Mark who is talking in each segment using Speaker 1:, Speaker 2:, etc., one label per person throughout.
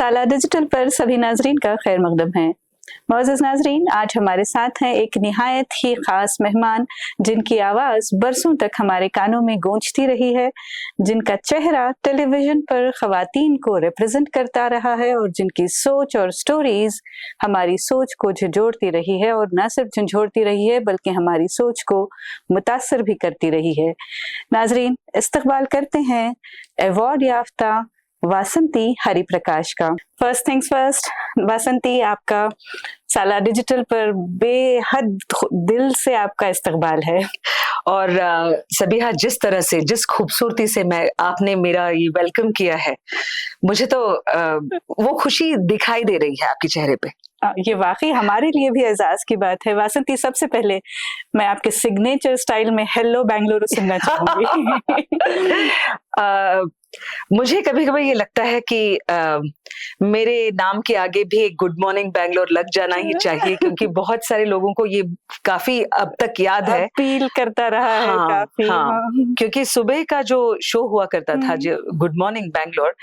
Speaker 1: साला डिजिटल पर सभी नाजरीन का खैर मकदम है। मोअज़्ज़िज़ नाजरीन, आज हमारे साथ हैं एक निहायत ही ख़ास मेहमान, जिनकी आवाज़ बरसों तक हमारे कानों में गूंजती रही है, जिनका चेहरा टेलीविज़न पर ख़वातीन को रिप्रेजेंट करता रहा है और जिनकी सोच और स्टोरीज़ हमारी सोच को झंझोड़ती रही है और न सिर्फ झंझोड़ती रही है बल्कि हमारी सोच को मुतासर भी करती रही है। नाजरीन, इस्तकबाल करते हैं अवार्ड याफ्ता वासंती हरिप्रकाश का। फर्स्ट थिंग्स फर्स्ट, वासंती, आपका साला डिजिटल पर बेहद दिल से आपका इस्तकबाल है।
Speaker 2: और सबिहा, जिस तरह से, जिस खूबसूरती से आपने मेरा ये वेलकम किया है, मुझे तो वो खुशी दिखाई दे रही है आपके चेहरे पे।
Speaker 1: ये वाकई हमारे लिए भी एजाज की बात है। वासंती, सबसे पहले मैं आपके सिग्नेचर स्टाइल में हेलो बेंगलुरु सुनना चाहूंगी।
Speaker 2: मुझे कभी कभी ये लगता है कि मेरे नाम के आगे भी एक गुड मॉर्निंग बैंगलोर लग जाना ही चाहिए, क्योंकि बहुत सारे लोगों को ये काफी अब तक याद है,
Speaker 1: अपील करता रहा है काफी।
Speaker 2: हाँ, क्योंकि सुबह का जो शो हुआ करता था, जो गुड मॉर्निंग बैंगलोर,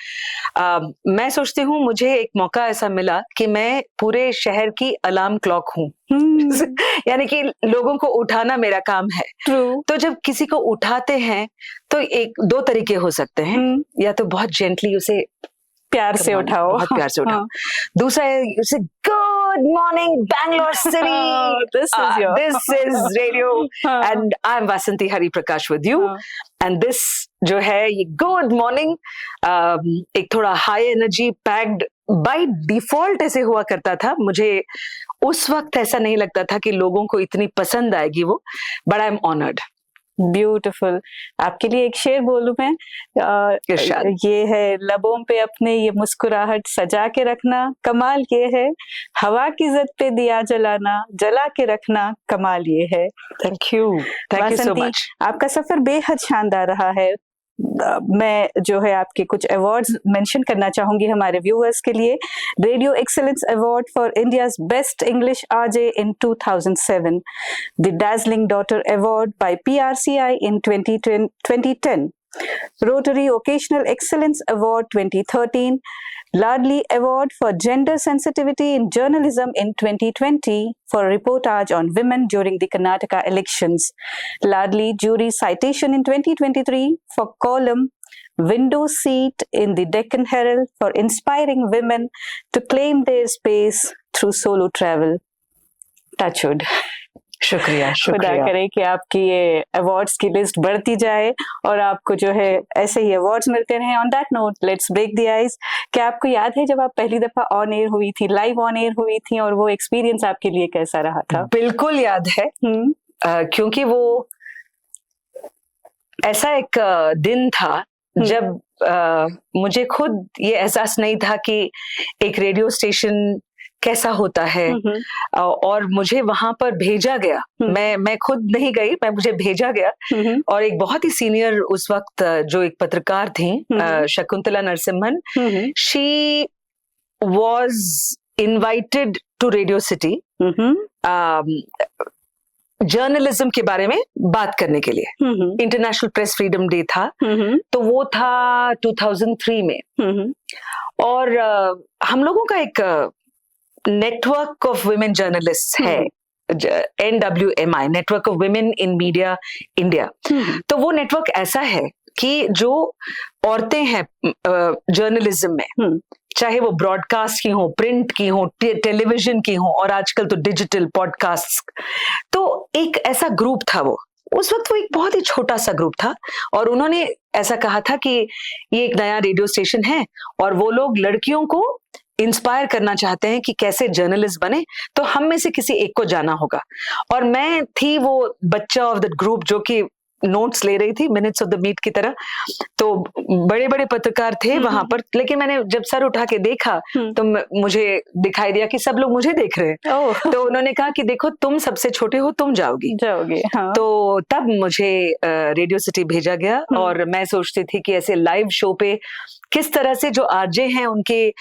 Speaker 2: मैं सोचती हूँ मुझे एक मौका ऐसा मिला कि मैं पूरे शहर की अलार्म क्लॉक हूँ। यानी कि लोगों को उठाना मेरा काम है। तो जब किसी को उठाते हैं तो एक दो तरीके हो सकते हैं, या तो बहुत जेंटली उसे
Speaker 1: प्यार से उठाओ,
Speaker 2: बहुत प्यार से उठाओ। दूसरा है उसे good morning Bangalore city, this is radio and I am Vasanti Hariprakash with you, and this जो है ये गुड मॉर्निंग एक थोड़ा high energy packed by default ऐसे हुआ करता था। मुझे उस वक्त ऐसा नहीं लगता था कि लोगों को इतनी पसंद आएगी वो, but I am honoured.
Speaker 1: Beautiful. आपके लिए एक शेर बोलूं मैं? ये है, लबों पे अपने ये मुस्कुराहट सजा के रखना कमाल ये है, हवा की जद पे दिया जलाना जला के रखना कमाल ये है।
Speaker 2: Thank you so much.
Speaker 1: आपका सफर बेहद शानदार रहा है। मैं जो है आपके कुछ अवार्ड्स मेंशन करना चाहूंगी हमारे व्यूअर्स के लिए। Radio excellence award for India's best English RJ in 2007, the dazzling daughter award by PRCI in 2010, rotary occasional excellence award 2013, Ladli Award for Gender Sensitivity in Journalism in 2020 for a reportage on women during the Karnataka elections. Ladli Jury Citation in 2023 for column Window Seat in the Deccan Herald for inspiring women to claim their space through solo travel. Touchwood.
Speaker 2: शुक्रिया।
Speaker 1: खुदा करे कि आपकी ये awards की list बढ़ती जाए और आपको जो है ऐसे ही अवार्ड्स मिलते रहे। On that note, let's break the ice. क्या आपको याद है जब आप पहली दफा ऑन एयर हुई थी, लाइव ऑन एयर हुई थी, और वो एक्सपीरियंस आपके लिए कैसा रहा था?
Speaker 2: बिल्कुल याद है। क्योंकि वो ऐसा एक दिन था जब मुझे खुद ये एहसास नहीं था कि एक रेडियो स्टेशन कैसा होता है, और मुझे वहां पर भेजा गया। मैं खुद नहीं गई, मुझे भेजा गया, और एक बहुत ही सीनियर उस वक्त जो एक पत्रकार थी, Shakuntala Narasimhan, she was invited to Radio City journalism के बारे में बात करने के लिए। इंटरनेशनल प्रेस फ्रीडम डे था, तो वो था 2003 में, और हम लोगों का एक नेटवर्क ऑफ वुमेन जर्नलिस्ट है, NWMI, network of women in media India. तो वो नेटवर्क ऐसा है कि जो औरतें हैं जर्नलिज्म में, चाहे वो ब्रॉडकास्ट की हो, प्रिंट की हो, टेलीविजन की हो, और आजकल तो डिजिटल पॉडकास्ट, तो एक ऐसा ग्रुप था वो। उस वक्त वो एक बहुत ही छोटा सा ग्रुप था, और उन्होंने ऐसा कहा था कि ये एक नया रेडियो स्टेशन है और वो लोग लड़कियों को इंस्पायर करना चाहते हैं कि कैसे जर्नलिस्ट बने, तो हम में से किसी एक को जाना होगा। और मैं थी वो बच्चा ऑफ दैट ग्रुप जो कि नोट्स ले रही थी, मिनट्स ऑफ द मीट की तरह। तो बड़े बड़े पत्रकार थे वहां पर, लेकिन मैंने जब सर उठा के देखा तो मुझे दिखाई दिया कि सब लोग मुझे देख रहे हैं। तो उन्होंने कहा कि देखो, तुम सबसे छोटे हो, तुम जाओगी।
Speaker 1: हाँ।
Speaker 2: तो तब मुझे रेडियो सिटी भेजा गया, और मैं सोचती थी कि ऐसे लाइव शो पे किस तरह से जो आरजे हैं उनके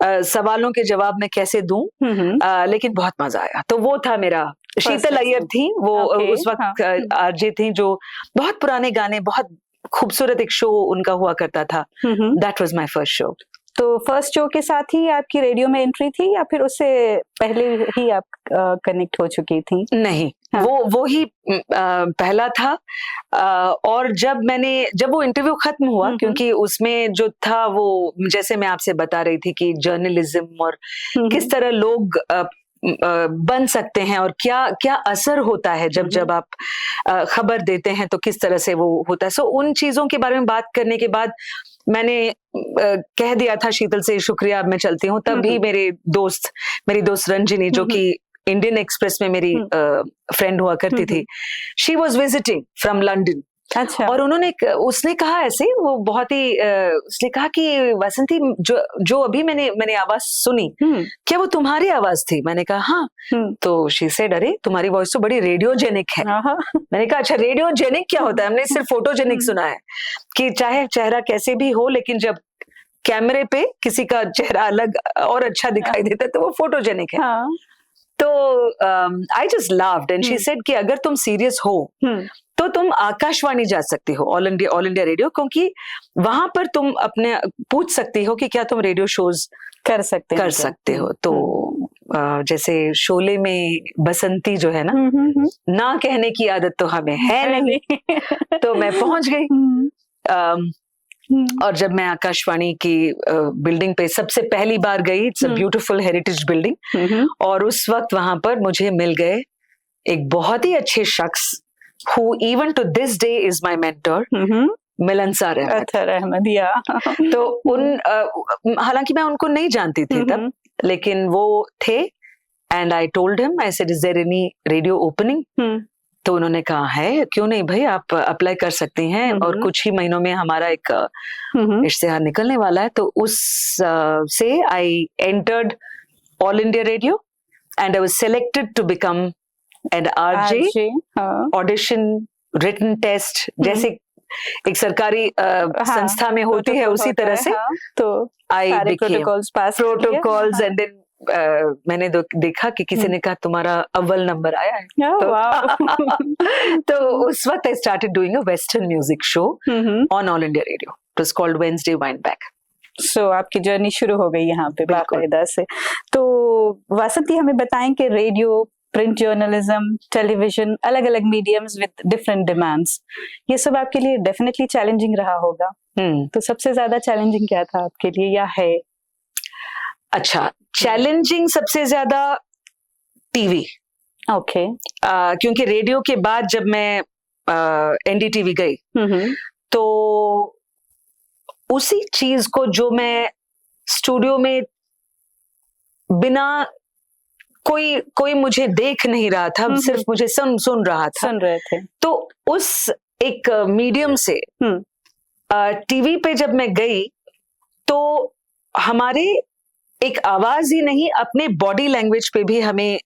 Speaker 2: सवालों के जवाब मैं कैसे दूं, लेकिन बहुत मजा आया। तो वो था मेरा। शीतल अय्यर थी वो, उस वक्त आरजे थी, जो बहुत पुराने गाने, बहुत खूबसूरत एक शो उनका हुआ करता था। That was my first show.
Speaker 1: तो फर्स्ट शो के साथ ही आपकी रेडियो में एंट्री थी या फिर उससे पहले ही आप कनेक्ट हो चुकी थी?
Speaker 2: नहीं,
Speaker 1: हाँ।
Speaker 2: वो ही पहला था। और जब वो इंटरव्यू खत्म हुआ, क्योंकि उसमें जो था वो, जैसे मैं आपसे बता रही थी कि जर्नलिज्म और किस तरह लोग बन सकते हैं और क्या क्या असर होता है जब आप खबर देते हैं तो किस तरह से वो होता है। सो उन चीजों के बारे में बात करने के बाद मैंने कह दिया था शीतल से, शुक्रिया, अब मैं चलती हूँ। तभी मेरी दोस्त रंजिनी, जो कि इंडियन एक्सप्रेस में मेरी फ्रेंड हुआ करती थी, she was visiting from London.
Speaker 1: अच्छा।
Speaker 2: और उसने कहा ऐसे, वो बहुत ही उसने कहा कि वासंती, जो अभी मैंने आवाज सुनी, क्या वो तुम्हारी आवाज थी? मैंने कहा हाँ। तो शी सेड, अरे तुम्हारी वॉइस तो बड़ी रेडियोजेनिक है। मैंने कहा अच्छा, रेडियोजेनिक क्या होता है? हमने सिर्फ फोटोजेनिक सुना है कि चाहे चेहरा कैसे भी हो, लेकिन जब कैमरे पे किसी का चेहरा अलग और अच्छा दिखाई देता है तो वो फोटोजेनिक है। तो I just laughed and she said कि अगर तुम सीरियस हो तो तुम आकाशवाणी जा सकती हो, ऑल इंडिया रेडियो, क्योंकि वहां पर तुम अपने पूछ सकती हो कि क्या तुम रेडियो शोज कर सकते हो। तो जैसे शोले में बसंती जो है ना कहने की आदत तो हमें है नहीं। तो मैं पहुंच गई। और जब मैं आकाशवाणी की बिल्डिंग पे सबसे पहली बार गई, it's a beautiful heritage building, और उस वक्त वहां पर मुझे मिल गए एक बहुत ही अच्छे शख्स, who even to this day is my mentor, मिलनसार अहमद। तो हालांकि मैं उनको नहीं जानती थी तब, लेकिन वो थे। And I told him, I said, is there any radio opening? तो उन्होंने कहा है, क्यों नहीं भाई, आप अप्लाई कर सकती हैं, और कुछ ही महीनों में हमारा एक इश्तिहार निकलने वाला है। तो उस से I entered All India Radio and I was selected to become an RJ, audition, written test, जैसे एक सरकारी संस्था में होती है, उसी तरह से। तो आई प्रोटोकॉल्स एंड देन मैंने देखा कि किसी ने कहा तुम्हारा अव्वल नंबर आया है। तो उस वक्त I started doing a western music show on All India Radio. It was called Wednesday wind back.
Speaker 1: So आपकी जर्नी शुरू हो गई यहाँ पे बाकायदा से। तो वासंती, हमें बताएं कि रेडियो, प्रिंट जर्नलिज्म, टेलीविजन, अलग अलग मीडियम्स विद डिफरेंट डिमांड्स, ये सब आपके लिए डेफिनेटली चैलेंजिंग रहा होगा। तो सबसे ज्यादा चैलेंजिंग क्या था आपके लिए, या है?
Speaker 2: अच्छा, चैलेंजिंग सबसे ज्यादा टीवी।
Speaker 1: ओके।
Speaker 2: क्योंकि रेडियो के बाद जब मैं NDTV गई, तो उसी चीज को जो मैं स्टूडियो में बिना कोई मुझे देख नहीं रहा था, सिर्फ मुझे सुन रहे थे। तो उस एक मीडियम से टीवी पे जब मैं गई, तो हमारे एक आवाज ही नहीं, अपने बॉडी लैंग्वेज पे भी हमें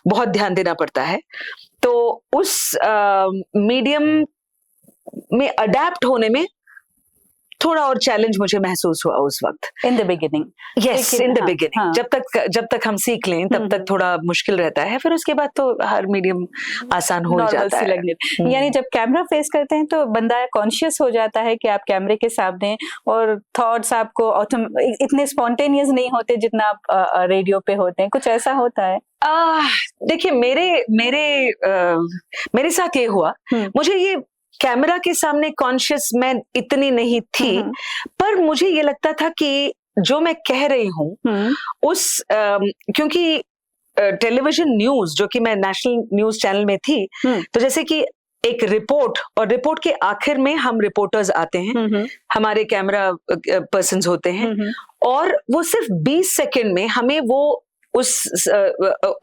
Speaker 2: बहुत ध्यान देना पड़ता है। तो उस मीडियम में अडेप्ट होने में थोड़ा और चैलेंज मुझे महसूस हुआ उस वक्त,
Speaker 1: in the beginning.
Speaker 2: Yes, in the beginning. जब तक हम सीख लें तब तक थोड़ा मुश्किल रहता है, फिर उसके बाद तो हर मीडियम आसान हो जाता है।
Speaker 1: यानी जब कैमरा फेस करते हैं तो बंदा कॉन्शियस हो जाता है कि आप कैमरे के सामने, और थॉट्स आपको इतने स्पॉन्टेनियस नहीं होते जितना आप रेडियो पे होते हैं। कुछ ऐसा होता है?
Speaker 2: देखिए, मेरे साथ ये हुआ, मुझे ये कैमरा के सामने कॉन्शियस मैं इतनी नहीं थी, पर मुझे ये लगता था कि जो मैं कह रही हूँ उस क्योंकि टेलीविजन न्यूज, जो कि मैं नेशनल न्यूज चैनल में थी, तो जैसे कि एक रिपोर्ट, और रिपोर्ट के आखिर में हम रिपोर्टर्स आते हैं, हमारे कैमरा पर्सन्स होते हैं, और वो सिर्फ 20 सेकंड में हमें वो उस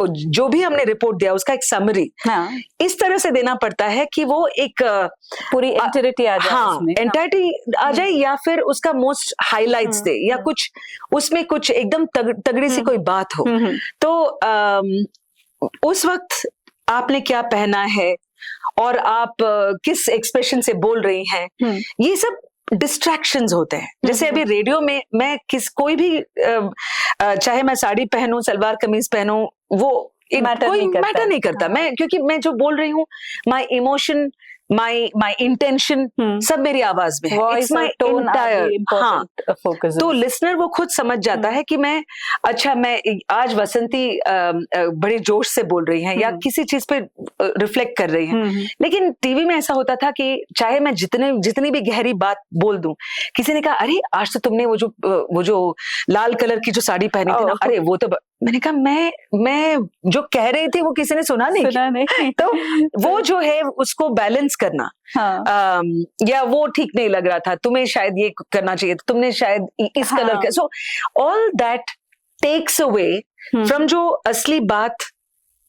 Speaker 2: जो भी हमने रिपोर्ट दिया उसका एक समरी इस तरह से देना पड़ता है कि वो एक
Speaker 1: पूरी एंटायरिटी आ जाए।
Speaker 2: हाँ, एंटायरिटी आ जाए, या फिर उसका मोस्ट हाइलाइट्स दे, या कुछ उसमें कुछ एकदम तगड़ी सी कोई बात हो। तो उस वक्त आपने क्या पहना है और आप किस एक्सप्रेशन से बोल रही हैं, ये सब डिस्ट्रैक्शंस होते हैं। जैसे अभी रेडियो में मैं कोई भी चाहे मैं साड़ी पहनूं, सलवार कमीज पहनूं, वो कोई मैटर नहीं करता। मैं क्योंकि मैं जो बोल रही हूँ, माय इमोशन, माई इंटेंशन सब मेरी आवाज में है। It's my entire. हाँ, तो लिसनर वो खुद समझ जाता है कि मैं आज वसंती बड़े जोश से बोल रही हैं या किसी चीज पे रिफ्लेक्ट कर रही हैं। लेकिन टीवी में ऐसा होता था कि चाहे मैं जितनी भी गहरी बात बोल दूं, किसी ने कहा अरे आज तो तुमने वो जो लाल कलर की जो साड़ी पहनी थी ना, अरे वो तो मैंने कहा मैं जो कह रही थी वो किसी ने सुना नहीं। तो वो जो है उसको बैलेंस करना, हाँ। या वो ठीक नहीं लग रहा था, तुम्हें शायद ये करना चाहिए, तुमने शायद इस कलर का, so all that takes away from जो असली बात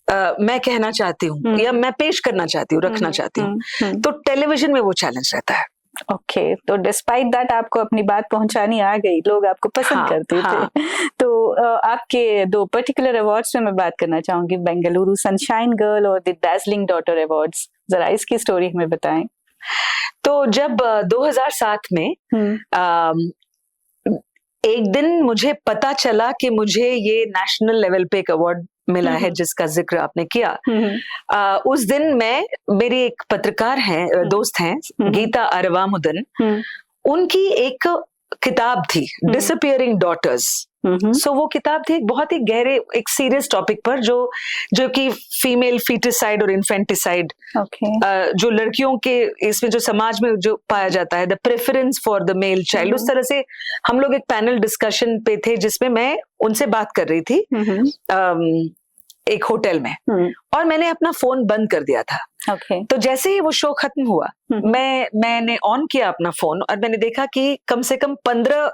Speaker 2: मैं कहना चाहती हूँ या मैं पेश करना चाहती हूँ, रखना चाहती हूँ। तो टेलीविजन में वो चैलेंज रहता है।
Speaker 1: ओके, तो डिस्पाइट दैट आपको अपनी बात पहुंचानी आ गई, लोग आपको पसंद करते थे। तो आपके 2 पर्टिकुलर अवार्ड्स में मैं बात करना चाहूंगी, बेंगलुरु सनशाइन गर्ल और द दार्जिलिंग डॉटर अवार्ड्स। जरा इसकी स्टोरी हमें बताएं।
Speaker 2: तो जब 2007 में एक दिन मुझे पता चला कि मुझे ये नेशनल लेवल पे एक अवार्ड मिला है जिसका जिक्र आपने किया, उस दिन मेरी एक पत्रकार हैं, दोस्त हैं, गीता अरवामुदन, उनकी एक किताब थी डिसअपियरिंग डॉटर्स। सो वो किताब थी एक बहुत ही गहरे, एक सीरियस टॉपिक पर, जो कि फीमेल फीटिसाइड और इन्फेंटिसाइड, जो लड़कियों के इसमें जो समाज में जो पाया जाता है, the preference for the male child, उस तरह से हम लोग एक पैनल डिस्कशन पे थे जिसमें मैं उनसे बात कर रही थी एक होटल में, और मैंने अपना फोन बंद कर दिया था। तो जैसे ही वो शो खत्म हुआ, मैंने ऑन किया अपना फोन और मैंने देखा कि कम से कम 15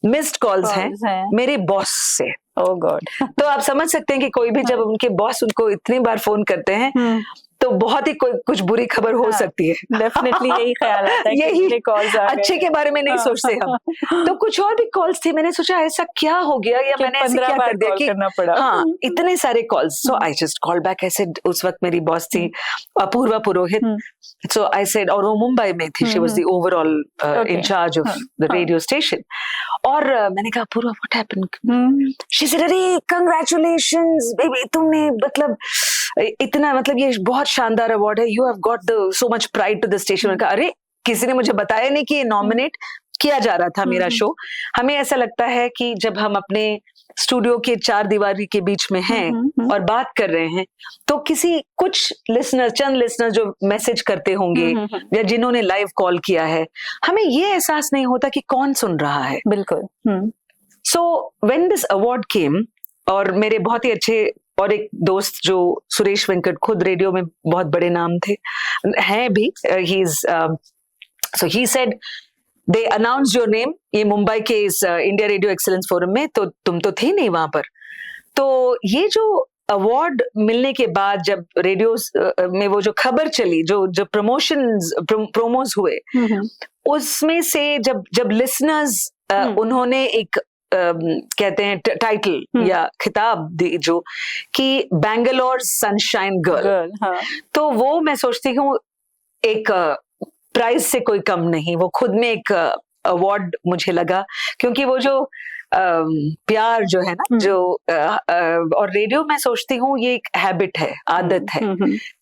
Speaker 2: मिस्ड कॉल्स हैं मेरे बॉस से।
Speaker 1: ओह गॉड।
Speaker 2: तो आप समझ सकते हैं कि कोई भी जब उनके बॉस उनको इतनी बार फोन करते हैं तो बहुत ही कुछ बुरी खबर हो सकती है।
Speaker 1: डेफिनेटली यही ख्याल आता है,
Speaker 2: यही कॉल्स अच्छे के बारे में नहीं सोचते हम। तो कुछ और भी कॉल्स थी, मैंने सोचा ऐसा क्या हो गया या मैंने ऐसे क्या कर दिया कि
Speaker 1: करना पड़ा।
Speaker 2: हाँ, इतने सारे calls. So I just call back. ऐसे उस वक्त मेरी बॉस थी अपूर्वा पुरोहित। सो आई सेड, और वो मुंबई में थी, she was the overall in charge of the radio station. और मैंने कहा Apurva what happened? She said अरे कांग्रेचुलेशंस बेबी, तुमने मतलब इतना, मतलब ये बहुत शानदार अवार्ड है, you have got the so much pride to the station. अरे किसी ने मुझे बताया नहीं कि ये नॉमिनेट किया जा रहा था मेरा शो। हमें ऐसा लगता है कि जब हम अपने स्टूडियो के 4 दीवारी के बीच में हैं और बात कर रहे हैं, तो चंद लिसनर जो मैसेज करते होंगे या जिन्होंने लाइव कॉल किया है, हमें ये एहसास नहीं होता कि कौन सुन रहा है।
Speaker 1: बिल्कुल।
Speaker 2: सो व्हेन दिस अवार्ड केम, और मेरे बहुत ही अच्छे और एक दोस्त जो सुरेश वेंकट, खुद रेडियो में बहुत बड़े नाम हैं भी, so he said they announced your name, ये मुंबई के इस इंडिया रेडियो एक्सीलेंस फोरम में, तो तुम तो थे नहीं वहां पर। तो ये जो अवार्ड मिलने के बाद जब रेडियो में वो जो खबर चली, जो प्रोमोज हुए, उसमें से जब लिसनर्स उन्होंने एक कहते हैं टाइटल या खिताब दी जो कि बैंगलोर सनशाइन गर्ल, तो वो मैं सोचती हूँ एक प्राइज से कोई कम नहीं, वो खुद में एक अवार्ड मुझे लगा, क्योंकि वो जो प्यार जो है ना, जो और रेडियो मैं सोचती हूँ ये एक हैबिट है, आदत है,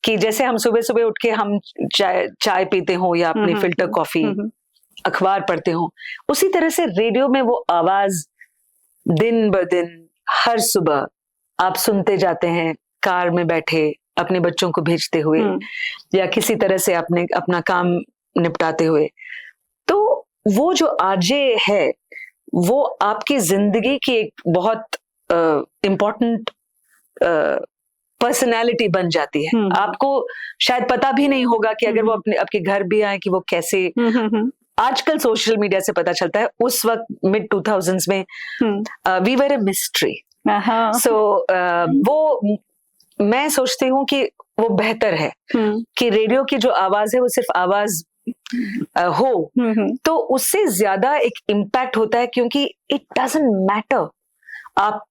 Speaker 2: कि जैसे हम सुबह सुबह उठ के हम चाय पीते हो या अपनी फिल्टर कॉफी, अखबार पढ़ते हो, उसी तरह से रेडियो में वो आवाज दिन ब दिन हर सुबह आप सुनते जाते हैं, कार में बैठे अपने बच्चों को भेजते हुए या किसी तरह से अपना काम निपटाते हुए। तो वो जो आरजे है वो आपकी जिंदगी की एक बहुत इम्पोर्टेंट पर्सनैलिटी बन जाती है। आपको शायद पता भी नहीं होगा कि अगर वो आपके घर भी आए कि वो कैसे, आजकल सोशल मीडिया से पता चलता है, उस वक्त मिड 2000s में वी वर अ मिस्ट्री। सो वो मैं सोचती हूँ कि वो बेहतर है कि रेडियो की जो आवाज है वो सिर्फ आवाज हो, तो उससे ज्यादा एक इम्पैक्ट होता है, क्योंकि इट डजंट मैटर आप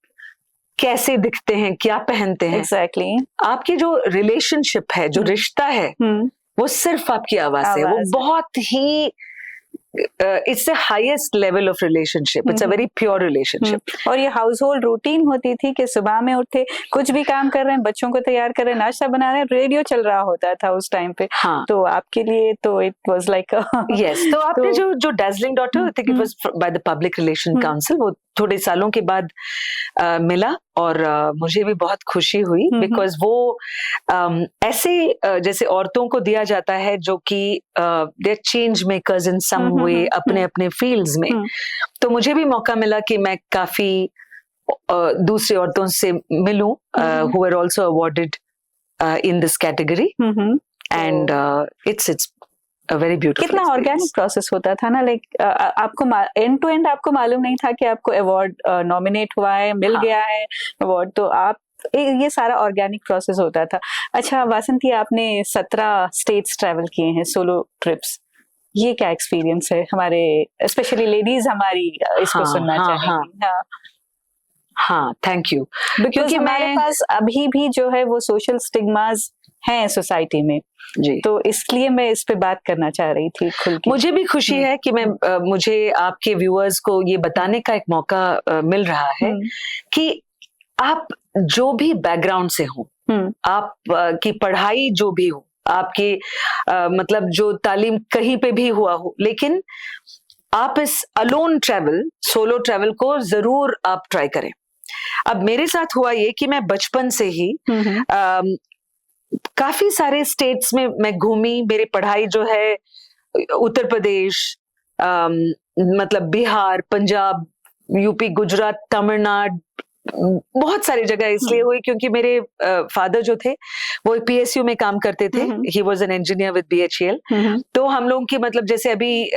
Speaker 2: कैसे दिखते हैं, क्या पहनते हैं।
Speaker 1: Exactly.
Speaker 2: आपकी जो रिलेशनशिप है, जो रिश्ता है, वो सिर्फ आपकी आवाज है। वो बहुत ही it's the highest level of relationship. It's a very pure relationship.
Speaker 1: और ये हाउस होल्ड रूटीन होती थी कि सुबह में उठे, कुछ भी काम कर रहे हैं, बच्चों को तैयार कर रहे हैं, नाश्ता बना रहे हैं, रेडियो चल रहा होता था उस टाइम पे.
Speaker 2: हाँ.
Speaker 1: तो आपके लिए तो इट वाज लाइक
Speaker 2: yes. तो आपने जो Dazzling Daughter, I think it was by the Public Relation Council, वो थोड़े सालों के बाद मिला और मुझे भी बहुत खुशी हुई, बिकॉज वो ऐसे जैसे औरतों को दिया जाता है जो कि they are change makers in some way अपने अपने फील्ड्स में. तो मुझे भी मौका मिला कि मैं काफी दूसरी औरतों से मिलूं who were also awarded in this category, and it's a very beautiful.
Speaker 1: कितना ऑर्गेनिक प्रोसेस होता था ना, लाइक आपको एंड टू एंड आपको मालूम नहीं था कि आपको अवार्ड नॉमिनेट हुआ है, मिल गया है अवार्ड, तो आप ये सारा ऑर्गेनिक प्रोसेस होता था. अच्छा वासंती, आपने 17 स्टेट्स ट्रैवल किए हैं, सोलो ट्रिप्स. ये क्या एक्सपीरियंस है? हमारे स्पेशली लेडीज हमारी इसको सुनना चाहेंगी.
Speaker 2: हाँ, थैंक यू.
Speaker 1: क्योंकि हमारे पास अभी भी जो है वो सोशल स्टिग्मास हैं सोसाइटी में
Speaker 2: जी,
Speaker 1: तो इसलिए मैं इस पे बात करना चाह रही थी खुल के.
Speaker 2: मुझे भी खुशी है कि मुझे आपके व्यूअर्स को ये बताने का एक मौका मिल रहा है कि आप जो भी बैकग्राउंड से हो, आप की पढ़ाई जो भी हो, आपकी मतलब जो तालीम कहीं पे भी हुआ हो, लेकिन आप इस अलोन ट्रैवल, सोलो ट्रैवल को जरूर आप ट्राई करें. अब मेरे साथ हुआ ये कि मैं बचपन से ही काफी सारे स्टेट्स में मैं घूमी. मेरी पढ़ाई जो है उत्तर प्रदेश, मतलब बिहार, पंजाब, यूपी, गुजरात, तमिलनाडु, बहुत सारी जगह इसलिए हुई क्योंकि मेरे फादर जो थे वो PSU में काम करते थे. He was an engineer with BHEL. तो हम लोग की मतलब जैसे अभी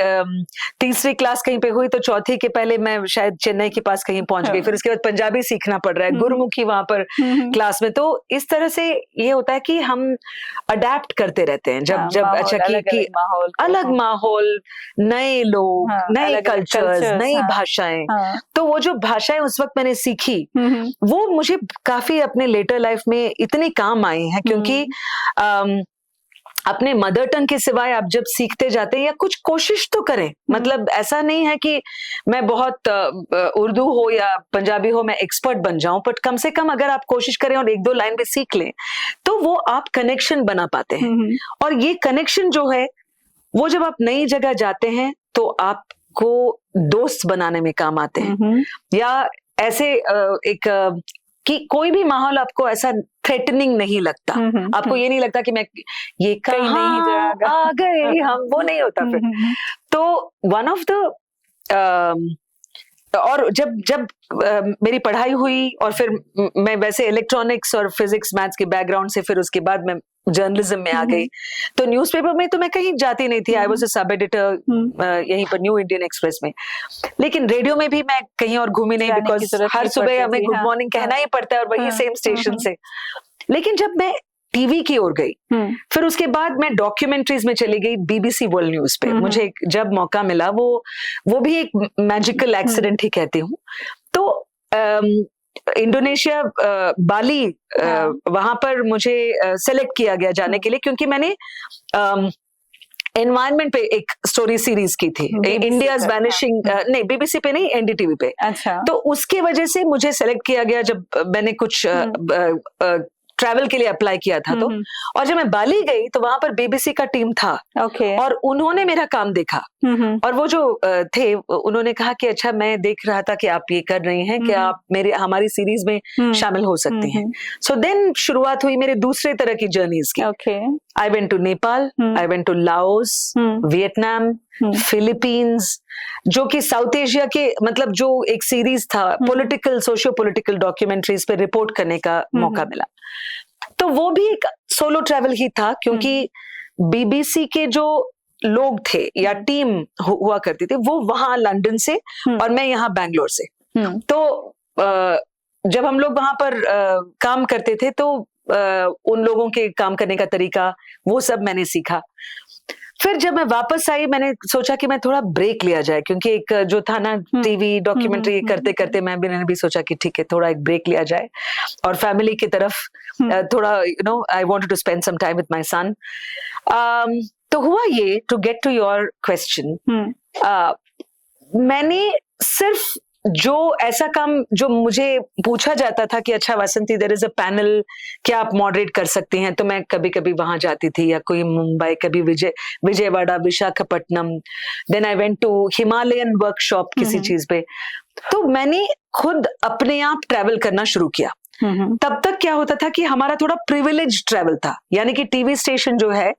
Speaker 2: तीसरी क्लास कहीं पे हुई तो चौथी के पहले मैं शायद चेन्नई के पास कहीं पहुंच गई. फिर उसके बाद पंजाबी सीखना पड़ रहा है, गुरुमुखी वहां पर क्लास में. तो इस तरह से ये होता है कि हम अडेप्ट करते रहते हैं. जब अच्छा कि अलग माहौल, नए लोग, नए कल्चर्स, नई भाषाएं. तो वो जो भाषाएं उस वक्त मैंने सीखी वो मुझे काफी अपने लेटर लाइफ में इतनी काम आई है, क्योंकि अपने मदर टंग के सिवाय आप जब सीखते जाते हैं या कुछ कोशिश तो करें. मतलब ऐसा नहीं है कि मैं बहुत उर्दू हो या पंजाबी हो मैं एक्सपर्ट बन जाऊं, बट कम से कम अगर आप कोशिश करें और एक दो लाइन भी सीख लें तो वो आप कनेक्शन बना पाते हैं. और ये कनेक्शन जो है वो जब आप नई जगह जाते हैं तो आपको दोस्त बनाने में काम आते हैं. या ऐसे एक कि कोई भी माहौल आपको ऐसा थ्रेटनिंग नहीं लगता. आपको ये नहीं लगता कि मैं ये कहाँ आ गए हम, वो नहीं होता फिर. तो वन ऑफ द और जब मेरी पढ़ाई हुई और फिर मैं वैसे इलेक्ट्रॉनिक्स और फिजिक्स मैथ्स के बैकग्राउंड से फिर उसके बाद मैं जर्नलिज्म में आ गई. तो न्यूज़पेपर में तो मैं कहीं जाती नहीं थी. I was a sub editor यहीं पर न्यू इंडियन एक्सप्रेस में. लेकिन रेडियो में भी मैं कहीं और घूमी नहीं, बिकॉज हर सुबह हमें गुड मॉर्निंग कहना ही पड़ता है और वही सेम स्टेशन से. लेकिन जब मैं टीवी की ओर गई, फिर उसके बाद मैं डॉक्यूमेंट्रीज में चली गई BBC वर्ल्ड न्यूज पे. मुझे जब मौका मिला वो भी एक मैजिकल एक्सीडेंट ही कहती हूँ. तो इंडोनेशिया, बाली, वहां पर मुझे सेलेक्ट किया गया जाने के लिए, क्योंकि मैंने एनवायरनमेंट पे एक स्टोरी सीरीज की थी, इंडियाज वैनिशिंग. नहीं, BBC पे नहीं, NDTV पे.
Speaker 1: अच्छा. तो
Speaker 2: उसके वजह से मुझे सेलेक्ट किया गया जब मैंने कुछ ट्रैवल के लिए अप्लाई किया था. तो और जब मैं बाली गई तो वहां पर BBC का टीम था. और उन्होंने मेरा काम देखा और वो जो थे उन्होंने कहा कि अच्छा, मैं देख रहा था कि आप ये कर रही हैं, कि आप हमारी सीरीज में शामिल हो सकती हैं. सो देन शुरुआत हुई मेरे दूसरे तरह की जर्नीज की. I went to Nepal, I went to Laos, Vietnam, Philippines, जो कि साउथ एशिया के मतलब जो एक सीरीज था पॉलिटिकल, सोशियो पॉलिटिकल डॉक्यूमेंट्रीज पे रिपोर्ट करने का मौका मिला. तो वो भी एक सोलो ट्रैवल ही था, क्योंकि BBC के जो लोग थे या टीम हुआ करती थी वो वहां लंदन से और मैं यहाँ बैंगलोर से. तो जब हम लोग वहां पर काम करते थे तो उन लोगों के काम करने का तरीका वो सब मैंने सीखा. फिर जब मैं वापस आई मैंने सोचा कि मैं थोड़ा ब्रेक लिया जाए, क्योंकि एक जो था ना टीवी डॉक्यूमेंट्री करते करते मैंने भी सोचा कि ठीक है, थोड़ा एक ब्रेक लिया जाए और फैमिली की तरफ थोड़ा I wanted to spend some time with my son. तो हुआ ये, to get to your question, मैंने सिर्फ जो ऐसा काम जो मुझे पूछा जाता था कि अच्छा वासंती देयर इज अ पैनल, क्या आप मॉडरेट कर सकती हैं, तो मैं कभी कभी वहां जाती थी, या कोई मुंबई, कभी Vijayawada, Visakhapatnam, then I went to Himalayan workshop किसी चीज पे। तो मैंने खुद अपने आप ट्रैवल करना शुरू किया। तब तक क्या होता था कि हमारा थोड़ा प्रिविलेज ट्रैवल था, यानी कि टीवी स्टेशन जो है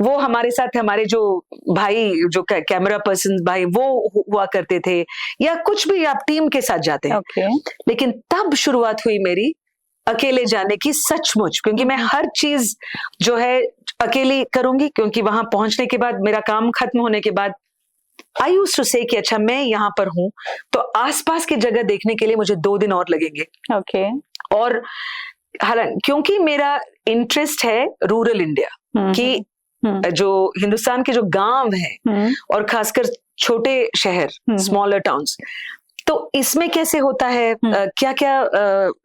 Speaker 2: वो हमारे साथ, हमारे जो भाई जो कैमरा पर्सन भाई वो हुआ करते थे, या कुछ भी आप टीम के साथ जाते हैं। लेकिन तब शुरुआत हुई मेरी अकेले जाने की, सचमुच, क्योंकि मैं हर चीज जो है अकेले करूंगी, क्योंकि वहां पहुंचने के बाद, मेरा काम खत्म होने के बाद आई यूज्ड टू से कि अच्छा मैं यहाँ पर हूँ तो आसपास की जगह देखने के लिए मुझे 2 दिन और लगेंगे। और हालांकि क्योंकि मेरा इंटरेस्ट है रूरल इंडिया की, जो हिंदुस्तान के जो गांव हैं और खासकर छोटे शहर, स्मॉलर टाउन्स, तो इसमें कैसे होता है, क्या क्या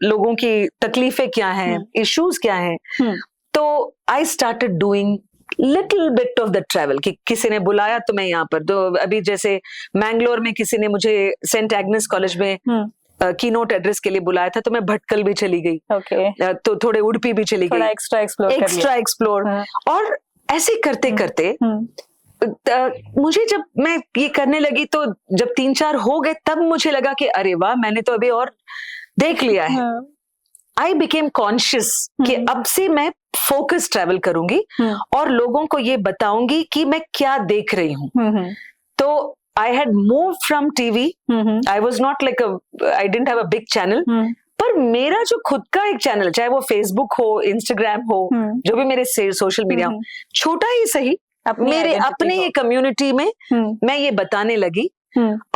Speaker 2: लोगों की तकलीफें क्या हैं, इश्यूज क्या हैं। तो आई started doing little bit of the travel, कि किसी ने बुलाया तो मैं यहाँ पर, तो अभी जैसे मैंगलोर में किसी ने मुझे सेंट एग्नेस कॉलेज में कीनोट एड्रेस के लिए बुलाया था, तो मैं भटकल भी चली गई, तो थोड़े उडुपी भी चली गई, एक्स्ट्रा एक्सप्लोर। और ऐसे करते करते मुझे, जब मैं ये करने लगी, तो जब 3-4 हो गए, तब मुझे लगा कि अरे वाह, मैंने तो अभी और देख लिया है। आई बिकेम कॉन्शियस कि अब से मैं फोकस ट्रैवल करूंगी और लोगों को ये बताऊंगी कि मैं क्या देख रही हूँ। तो I had move from TV, I was not like I didn't have a big channel, पर मेरा जो खुद का एक चैनल, चाहे वो फेसबुक हो, इंस्टाग्राम हो, जो भी मेरे सोशल मीडिया हो, छोटा ही सही, मेरे अपने ही कम्युनिटी में मैं ये बताने लगी।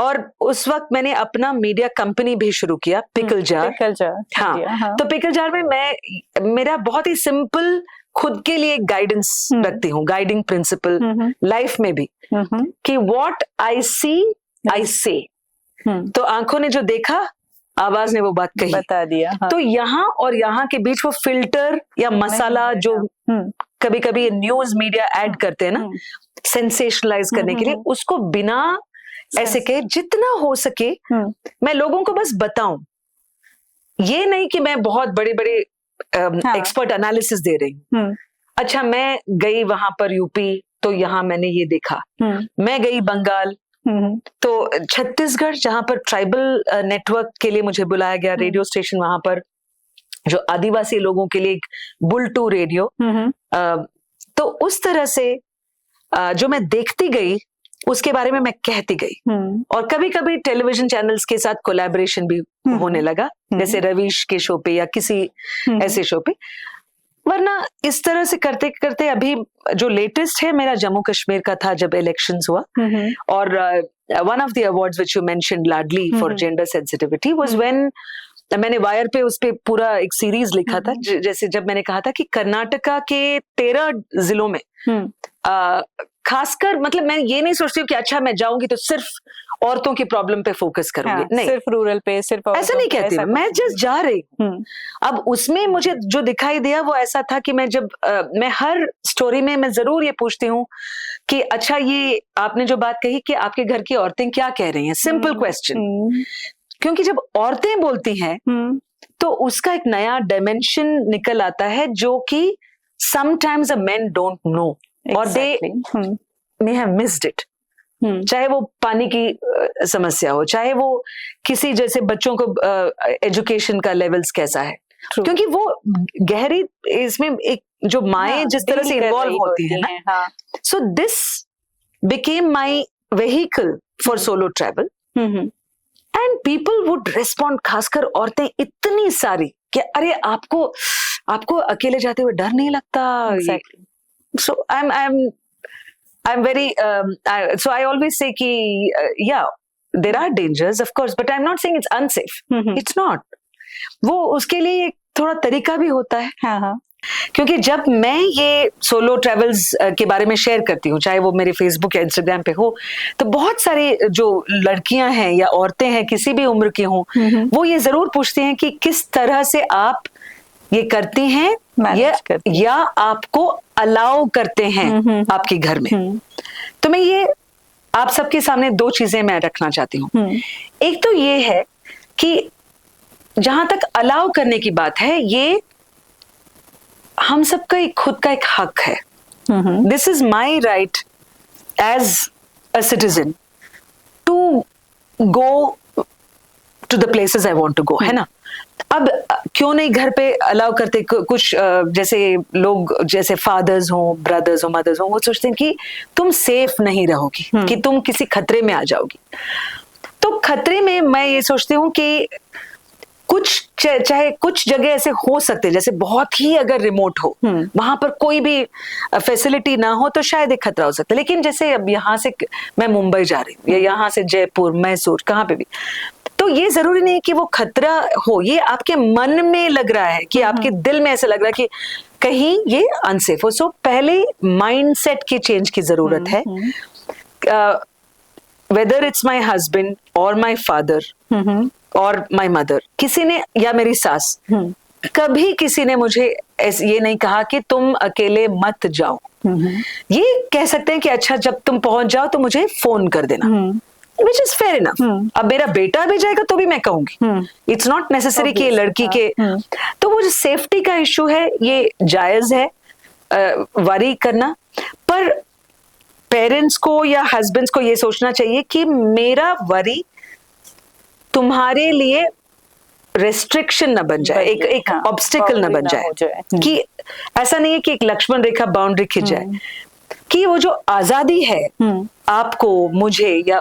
Speaker 2: और उस वक्त मैंने अपना मीडिया कंपनी भी शुरू किया, पिकल जार। हाँ, तो पिकल जार में मैं, मेरा बहुत ही सिंपल खुद के लिए गाइडेंस रखती हूँ, गाइडिंग प्रिंसिपल लाइफ में भी, कि व्हाट आई सी आई से। तो आंखों ने जो देखा, आवाज ने वो बात कही, बता दिया। तो यहाँ और यहाँ के बीच वो फिल्टर या मसाला जो कभी कभी न्यूज मीडिया ऐड करते हैं ना, सेंसेशनलाइज करने के लिए, उसको बिना ऐसे के जितना हो सके मैं लोगों को बस बताऊं। ये नहीं कि मैं बहुत बड़े बड़े एक्सपर्ट एनालिसिस दे रही हूँ। अच्छा, मैं गई वहां पर यूपी, तो यहाँ मैंने ये देखा। मैं गई बंगाल, तो छत्तीसगढ़, जहां पर ट्राइबल नेटवर्क के लिए मुझे बुलाया गया, रेडियो स्टेशन वहां पर जो आदिवासी लोगों के लिए, बुलटू रेडियो। तो उस तरह से जो मैं देखती गई, उसके बारे में मैं कहती गई। और कभी कभी टेलीविजन चैनल्स के साथ कोलैबोरेशन भी होने लगा, जैसे रवीश के शो पे या किसी ऐसे शो पे। वरना इस तरह से करते करते अभी जो लेटेस्ट है मेरा जम्मू कश्मीर का था, जब इलेक्शंस हुआ, और one of the awards which you mentioned, Ladli for gender sensitivity, was when मैंने वायर पे उस पे पूरा एक सीरीज लिखा था। जैसे जब मैंने कहा था कि कर्नाटका के 13 जिलों में खासकर, मतलब मैं ये नहीं सोचती हूँ कि अच्छा मैं जाऊंगी तो सिर्फ औरतों की प्रॉब्लम पे फोकस करूंगी, नहीं, सिर्फ रूरल पे, सिर्फ ऐसा नहीं कहती मैं जस्ट जा रही हूँ। अब उसमें मुझे जो दिखाई दिया वो ऐसा था कि मैं जब मैं हर स्टोरी में मैं जरूर ये पूछती हूँ कि अच्छा, ये आपने जो बात कही कि आपके घर की औरतें क्या कह रही हैं, सिंपल क्वेश्चन, क्योंकि जब औरतें बोलती हैं तो उसका एक नया डायमेंशन निकल आता है, जो कि sometimes a main don't know, और दे मे हैव मिस्ड इट। चाहे वो पानी की समस्या हो, चाहे वो किसी जैसे बच्चों को एजुकेशन का लेवल्स कैसा है, क्योंकि वो गहरी इसमें एक जो माएं जिस तरह से इन्वॉल्व होती है ना, so this became my vehicle for solo travel, and people would respond, खासकर औरतें इतनी सारी, कि अरे आपको अकेले जाते हुए डर नहीं लगता। So I'm very so I always say कि yeah, there are dangers of course, but I'm not saying it's unsafe. It's not. वो उसके लिए एक थोड़ा तरीका भी होता है। हाँ। क्योंकि जब मैं ये सोलो ट्रेवल्स के बारे में शेयर करती हूँ, चाहे वो मेरे फेसबुक या इंस्टाग्राम पे हो, तो बहुत सारी जो लड़कियां हैं या औरतें हैं, किसी भी उम्र की हों, वो ये जरूर पूछती हैं कि किस तरह से आप ये करती हैं या आपको अलाउ करते हैं आपके घर में। तो मैं ये आप सबके सामने दो चीजें मैं रखना चाहती हूँ। एक तो ये है कि जहां तक अलाउ करने की बात है, ये हम सबका एक खुद का एक हक है। This is my right as a citizen to go to the places I want to go, है ना। अब क्यों नहीं घर पे अलाउ करते, कुछ जैसे लोग, जैसे फादर्स हो, ब्रदर्स हो, मदर्स हो, वो सोचते हैं कि तुम सेफ नहीं रहोगी, कि तुम किसी खतरे में आ जाओगी। तो खतरे में मैं ये सोचती हूँ कि कुछ चाहे कुछ जगह ऐसे हो सकते, जैसे बहुत ही अगर रिमोट हो, वहां पर कोई भी फैसिलिटी ना हो, तो शायद एक खतरा हो सकता है। लेकिन जैसे अब यहाँ से मैं मुंबई जा रही हूँ, या यहाँ से जयपुर, मैसूर, कहाँ पे भी, तो ये जरूरी नहीं है कि वो खतरा हो, ये आपके मन में लग रहा है, कि आपके दिल में ऐसा लग रहा है कि कहीं ये अनसेफ हो। सो पहले माइंडसेट की चेंज की जरूरत है। वेदर इट्स माई हस्बैंड और माई फादर और माई मदर, किसी ने, या मेरी सास, कभी किसी ने मुझे ये नहीं कहा कि तुम अकेले मत जाओ। ये कह सकते हैं कि अच्छा जब तुम पहुंच जाओ तो मुझे फोन कर देना, विच इज फेयर इनफ। अब मेरा बेटा भी जाएगा तो भी मैं कहूंगी, इट्स नॉट नेसेसरी कि लड़की के, तो वो जो सेफ्टी का इशू है ये जायज है वरी करना, पर पेरेंट्स को या हस्बैंड्स को ये सोचना चाहिए कि मेरा वरी तुम्हारे लिए रेस्ट्रिक्शन न बन जाए, एक ऑब्स्टिकल न बन जाए, कि ऐसा नहीं है कि एक लक्ष्मण रेखा बाउंड्री खिंच जाए, कि वो जो आजादी है आपको, मुझे या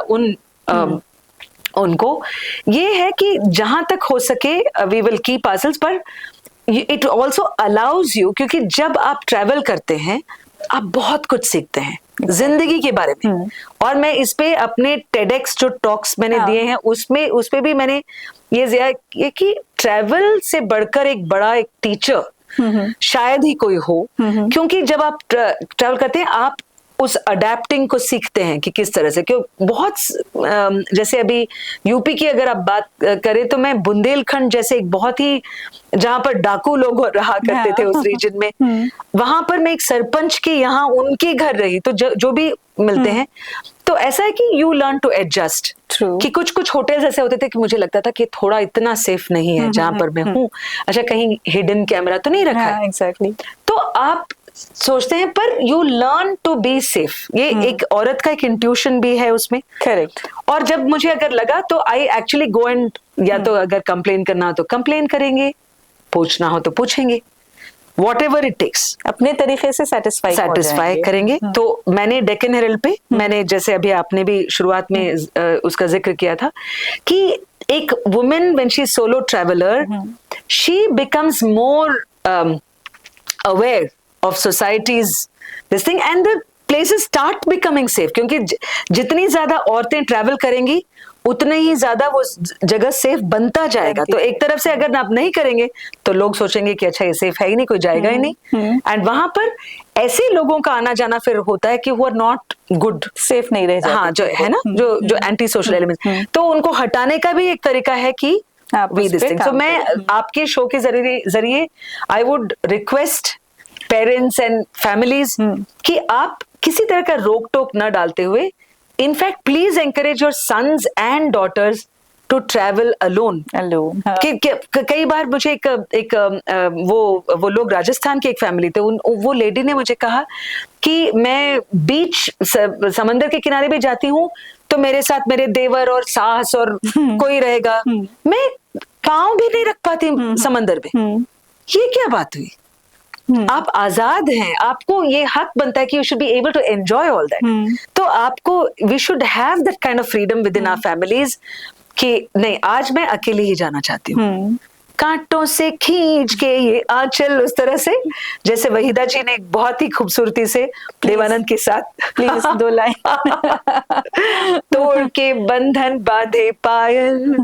Speaker 2: उनको, ये है कि जहां तक हो सके वी विल कीप आवरसेल्व्स, पर इट ऑल्सो अलाउज यू, क्योंकि जब आप ट्रैवल करते हैं आप बहुत कुछ सीखते हैं जिंदगी के बारे में। और मैं इस पे अपने टेडेक्स जो टॉक्स मैंने दिए हैं उसपे भी मैंने ये दिया कि ट्रैवल से बढ़कर एक बड़ा एक टीचर शायद ही कोई हो, क्योंकि जब आप ट्रैवल करते हैं आप उस अडेप्टिंग को सीखते हैं कि किस तरह से, क्यों बहुत जैसे अभी यूपी की अगर आप बात करें तो मैं बुंदेलखंड जैसे एक बहुत ही, जहां पर डाकू लोग रहा करते थे उस रीजन में, वहां पर मैं एक सरपंच के यहाँ उनके घर रही, तो जो भी मिलते हैं, तो ऐसा है कि यू लर्न टू एडजस्ट। कि कुछ होटल्स ऐसे होते थे कि मुझे लगता था कि थोड़ा इतना सेफ नहीं है जहां पर मैं हूँ, अच्छा कहीं हिडन कैमरा तो नहीं रखा है, एग्जैक्टली। तो आप सोचते हैं, पर you learn to be safe, ये एक औरत का एक इंट्यूशन भी है उसमें, करेक्ट। और जब मुझे अगर लगा तो आई एक्चुअली गो एंड, या तो अगर कंप्लेन करना हो तो कंप्लेन करेंगे, पूछना हो तो पूछेंगे, whatever it takes, अपने तरीके से सेटिस्फाई करेंगे। तो मैंने डेक्कन हेरल्ड पे, मैंने जैसे अभी आपने भी शुरुआत में उसका जिक्र किया था कि एक women when she is solo traveller, she becomes more aware of society's this thing and the places start becoming safe, क्योंकि जितनी ज्यादा औरतें ट्रैवल करेंगी उतने ही ज्यादा वो जगह सेफ बनता जाएगा। तो एक तरफ से अगर आप नहीं करेंगे तो लोग सोचेंगे कि अच्छा ये सेफ है ही नहीं, कोई जाएगा ही नहीं, एंड वहां पर ऐसे लोगों का आना जाना फिर होता है कि वो आर नॉट गुड, सेफ नहीं रह जाते, हाँ, जो है ना, जो एंटी सोशल एलिमेंट्स, तो उनको हटाने का भी एक तरीका है कि वी दिस थिंग। सो मैं आपके शो के जरिए I would request parents and families कि आप किसी तरह का रोक टोक न डालते हुए, in fact please encourage your sons and daughters to travel alone. कई बार मुझे एक वो लोग राजस्थान की एक फैमिली थे, वो लेडी ने मुझे कहा कि मैं बीच समंदर के किनारे भी जाती हूँ तो मेरे साथ मेरे देवर और सास और कोई रहेगा, मैं पाँव भी नहीं रख पाती समंदर में। ये क्या बात हुई? आप आजाद हैं, आपको ये हक बनता है कि you should be able to enjoy all that. तो आपको we should have that kind of freedom within our families कि नहीं, आज मैं अकेले ही जाना चाहती हूँ, कांटों से खींच के ये आंचल, उस तरह से जैसे वहीदा जी ने बहुत ही खूबसूरती से देवानंद के साथ प्लीज 2 लाइन तोड़ के बंधन बांधे पायल,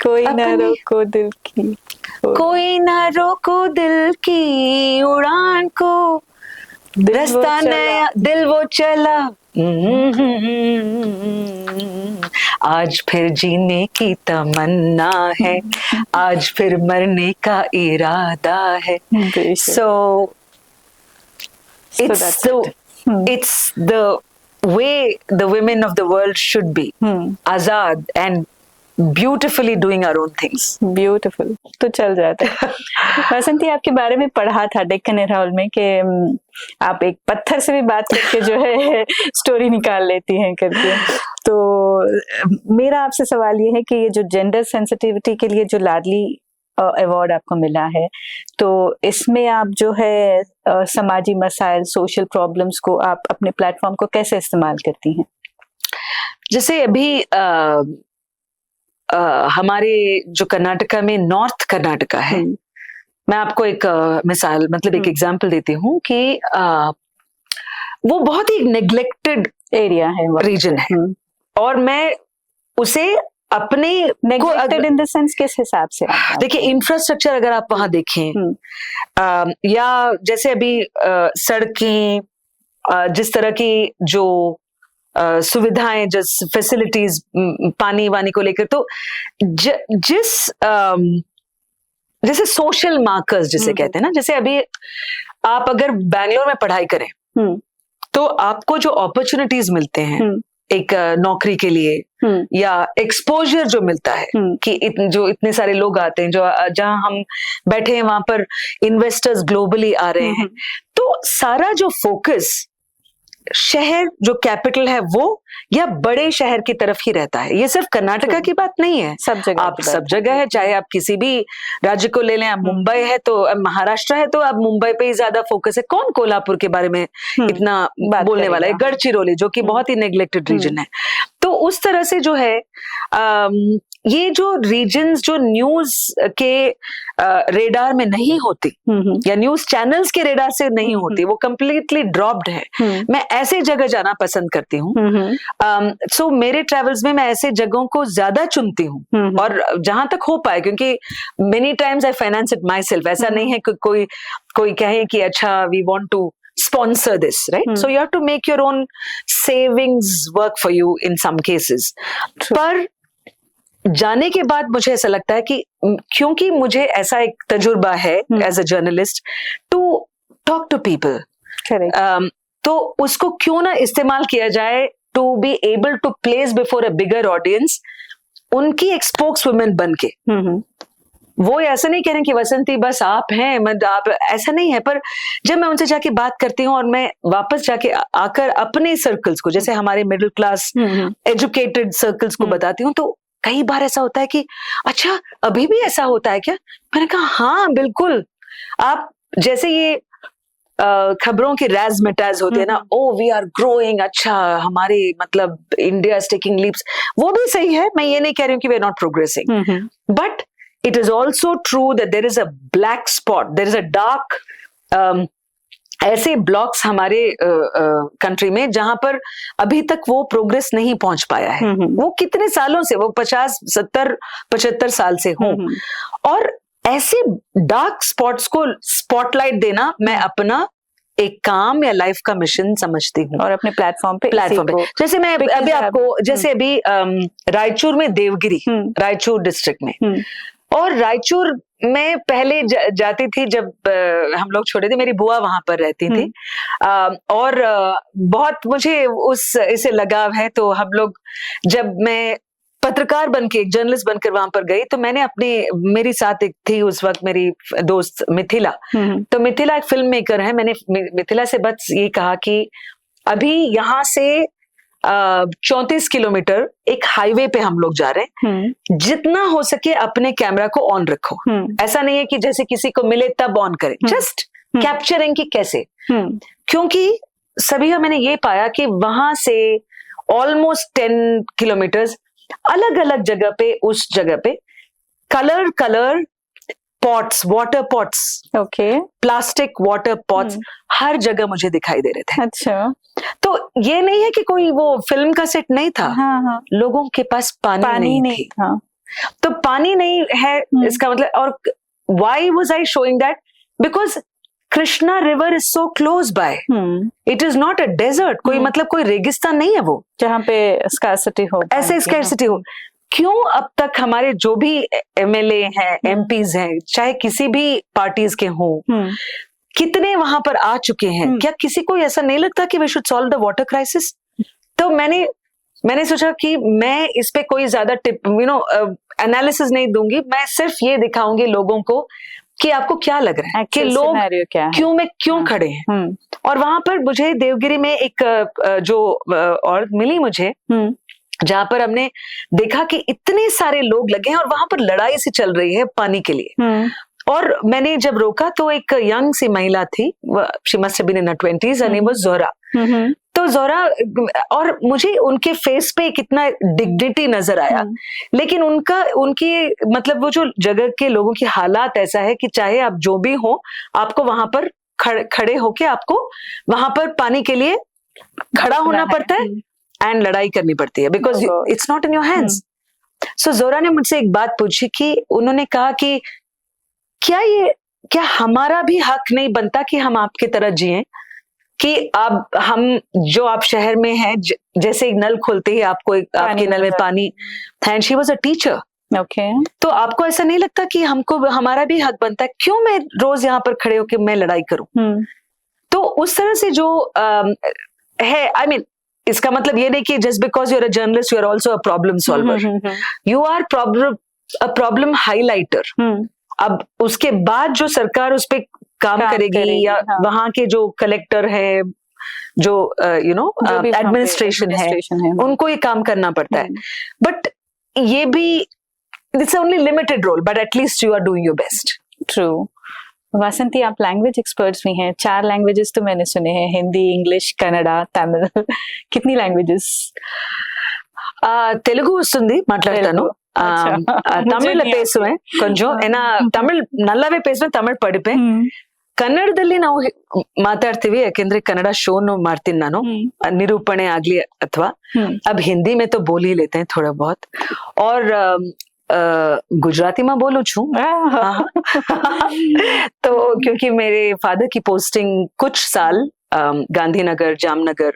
Speaker 2: कोई ना रोको दिल की, कोई ना रोको दिल की उड़ान को, रास्ता नया दिल वो चला, आज फिर जीने की तमन्ना है, आज फिर मरने का इरादा है। So it's It's the way the women of the world should be, azad and beautifully doing our own things.
Speaker 1: Beautiful. तो चल जाता है। बसंती, आपके बारे में पढ़ा था डेक्कन हेराल्ड में कि आप एक पत्थर से भी बात करके जो है स्टोरी निकाल लेती हैं करके। तो मेरा आपसे सवाल ये है कि ये जो जेंडर सेंसिटिविटी के लिए जो लाडली अवार्ड आपको मिला है, तो इसमें आप जो है समाजी मसाइल, सोशल प्रॉब्लम्स को आप अपने प्लेटफॉर्म को कैसे इस्तेमाल करती हैं?
Speaker 2: जैसे अभी हमारे जो कर्नाटका में नॉर्थ कर्नाटका है, मैं आपको एक मिसाल मतलब एक एग्जांपल देती हूँ कि वो बहुत ही नेग्लेक्टेड
Speaker 1: एरिया है,
Speaker 2: रीजन है, और मैं उसे अपने
Speaker 1: नेग्लेक्टेड इन द सेंस किस हिसाब से?
Speaker 2: देखिए, इंफ्रास्ट्रक्चर अगर आप वहां देखें, या जैसे अभी सड़कें, जिस तरह की जो सुविधाएं, जिस फैसिलिटीज पानी वानी को लेकर, तो जैसे सोशल मार्कर्स जिसे कहते हैं ना, जैसे अभी आप अगर बैंगलोर में पढ़ाई करें तो आपको जो अपॉर्चुनिटीज मिलते हैं एक नौकरी के लिए, या एक्सपोजर जो मिलता है कि जो इतने सारे लोग आते हैं, जो जहां हम बैठे हैं वहां पर इन्वेस्टर्स ग्लोबली आ रहे हैं, तो सारा जो फोकस शहर जो कैपिटल है वो या बड़े शहर की तरफ ही रहता है। ये सिर्फ कर्नाटका की बात नहीं है,
Speaker 1: सब जगह
Speaker 2: आप सब जगह है। चाहे आप किसी भी राज्य को ले लें, आप मुंबई है तो महाराष्ट्र है तो अब मुंबई पे ही ज्यादा फोकस है। कौन कोल्हापुर के बारे में इतना बोलने वाला है? गढ़चिरौली जो कि बहुत ही नेग्लेक्टेड रीजन है। तो उस तरह से जो है ये जो रीजन्स जो न्यूज के रेडार में नहीं होती या न्यूज चैनल्स के रेडार से नहीं होती, वो कंप्लीटली ड्रॉप्ड है। मैं ऐसे जगह जाना पसंद करती हूँ। सो मेरे ट्रेवल्स में मैं ऐसे जगहों को ज्यादा चुनती हूँ, और जहां तक हो पाए, क्योंकि many times I finance it myself. ऐसा नहीं है कि कोई कहे कि अच्छा we want to sponsor this, right? So you have to make your own savings work for you in some cases. पर जाने के बाद मुझे ऐसा लगता है कि क्योंकि मुझे ऐसा एक तजुर्बा है as a journalist to talk to people, तो उसको क्यों ना इस्तेमाल किया जाए to be able to place before a bigger audience, उनकी एक स्पोक्स वुमेन बन के। वो ऐसा नहीं कह रहे कि वसंती बस आप हैं, आप, ऐसा नहीं है। पर जब मैं उनसे जाके बात करती हूँ और मैं वापस जाके आकर अपने सर्कल्स को, जैसे हमारे मिडिल क्लास एजुकेटेड सर्कल्स को बताती हूँ, तो कई बार ऐसा होता है कि अच्छा अभी भी ऐसा होता है क्या? मैंने कहा हाँ बिल्कुल। आप जैसे ये खबरों की रैज़मैटाज़ होती है ना, ओ वी आर ग्रोइंग, अच्छा हमारे मतलब इंडिया इज टेकिंग लीप्स, वो भी सही है। मैं ये नहीं कह रही हूँ कि we are not progressing, but it is also true that there is a black spot, there is a dark ऐसे ब्लॉक्स हमारे कंट्री में जहां पर अभी तक वो प्रोग्रेस नहीं पहुंच पाया है। वो कितने सालों से, वो 50, 70, 75 साल से हो, और ऐसे डार्क स्पॉट्स को स्पॉटलाइट देना मैं अपना एक काम या लाइफ का मिशन समझती हूँ।
Speaker 1: और अपने प्लेटफॉर्म पे
Speaker 2: जैसे मैं अभी आपको, जैसे अभी रायचूर में देवगिरी, रायचूर डिस्ट्रिक्ट में, और रायचूर में पहले जाती थी जब हम लोग छोटे थे, मेरी बुआ वहां पर रहती थी, और बहुत मुझे इससे लगाव है। तो हम लोग, जब मैं पत्रकार बनके, एक जर्नलिस्ट बनकर वहां पर गई, तो मैंने मेरी साथ एक थी उस वक्त मेरी दोस्त मिथिला, तो मिथिला एक फिल्म मेकर है। मैंने मिथिला से बस ये कहा कि अभी यहाँ से 34 किलोमीटर एक हाईवे पे हम लोग जा रहे हैं, जितना हो सके अपने कैमरा को ऑन रखो। ऐसा नहीं है कि जैसे किसी को मिले तब ऑन करें, जस्ट कैप्चरिंग की कैसे, क्योंकि सभी का मैंने ये पाया कि वहां से ऑलमोस्ट 10 किलोमीटर्स अलग अलग जगह पे, उस जगह पे colour pots, water pots, plastic water pots हर जगह मुझे दिखाई दे रहे थे।
Speaker 1: अच्छा,
Speaker 2: तो ये नहीं है कि कोई वो फिल्म का सेट नहीं था, लोगों के पास पानी नहीं थी। तो पानी नहीं है इसका मतलब, और why was I showing that? Because Krishna river is so close by, it is not a desert, कोई मतलब कोई रेगिस्तान नहीं है वो जहाँ पे स्कार्सिटी हो, ऐसे स्कार्सिटी हो। क्यों अब तक हमारे जो भी एमएलए हैं, एमपीज हैं, चाहे किसी भी पार्टीज के हों, कितने वहां पर आ चुके हैं, क्या किसी को ऐसा नहीं लगता कि we should solve the water crisis? तो मैंने सोचा कि मैं इस पे कोई ज्यादा टिप एनालिसिस नहीं दूंगी, मैं सिर्फ ये दिखाऊंगी लोगों को कि आपको क्या लग रहा है कि लोग क्यों खड़े हैं। और वहां पर मुझे देवगिरी में एक जो औरत मिली मुझे, जहां पर हमने देखा कि इतने सारे लोग लगे हैं और वहां पर लड़ाई सी चल रही है पानी के लिए। और मैंने जब रोका तो एक यंग सी महिला थी, she must have been in her 20s, her name was Zohra. तो जोहरा, और मुझे उनके फेस पे कितना डिग्निटी नजर आया, लेकिन उनकी मतलब वो जो जगह के लोगों की हालात ऐसा है कि चाहे आप जो भी हो, आपको वहां पर खड़े होके आपको वहां पर पानी के लिए खड़ा होना पड़ता है एंड लड़ाई करनी पड़ती है, because it's not in your hands. So Zohra ने मुझसे एक बात पूछी कि उन्होंने कहा कि क्या हमारा भी हक नहीं बनता कि हम आपकी तरह जिएं, कि आप शहर में हैं, जैसे एक नल खोलते ही आपको आपके नल में पानी है। She was a teacher. तो आपको ऐसा नहीं लगता कि हमारा भी हक बनता है? क्यों मैं रोज यहाँ पर खड़े होकर मैं लड़ाई करूं? तो उस तरह से जो है, आई मीन, इसका मतलब ये नहीं कि just because you are a journalist you are also a problem solver, you are a problem highlighter. अब उसके बाद जो सरकार उस पर काम करेगी या वहां के जो कलेक्टर है, जो एडमिनिस्ट्रेशन है, उनको ये काम करना पड़ता है। बट ये भी it's only limited role, but at least you are doing your best.
Speaker 1: True. Vasanti, आप लैंग्वेज एक्सपर्ट्स भी हैं, 4 लैंग्वेजेस तो मैंने सुने हैं, हिंदी, इंग्लिश, कन्नड़ा, तमिल। कितनी लैंग्वेजेस?
Speaker 2: తెలుగు వస్తుంది, మాట్లాడతాను. ತಮಿಳ್ ಪೇಸುವೆ ಕೊಂಚಂ, ಏನ ತಮಿಳ್ ನಲ್ಲವೇ ಪೇಸುವೆ, ತಮಿಳ್ ಪಡಿಪೆ. ಕನ್ನಡದಲ್ಲಿ ನಾವು ಮಾತಾಡ್ತೀವಿ, ಯಾಕೆಂದ್ರೆ ಕನ್ನಡ ಶೋನು ಮಾಡ್ತೀನಿ ನಾನು, ನಿರೂಪಣೆ ಆಗ್ಲಿ ಅಥವಾ अब हिंदी में तो बोल ही लेते हैं थोड़ा बहुत, और गुजराती में बोलू छू। तो क्योंकि मेरे फादर की पोस्टिंग कुछ साल गांधीनगर, जामनगर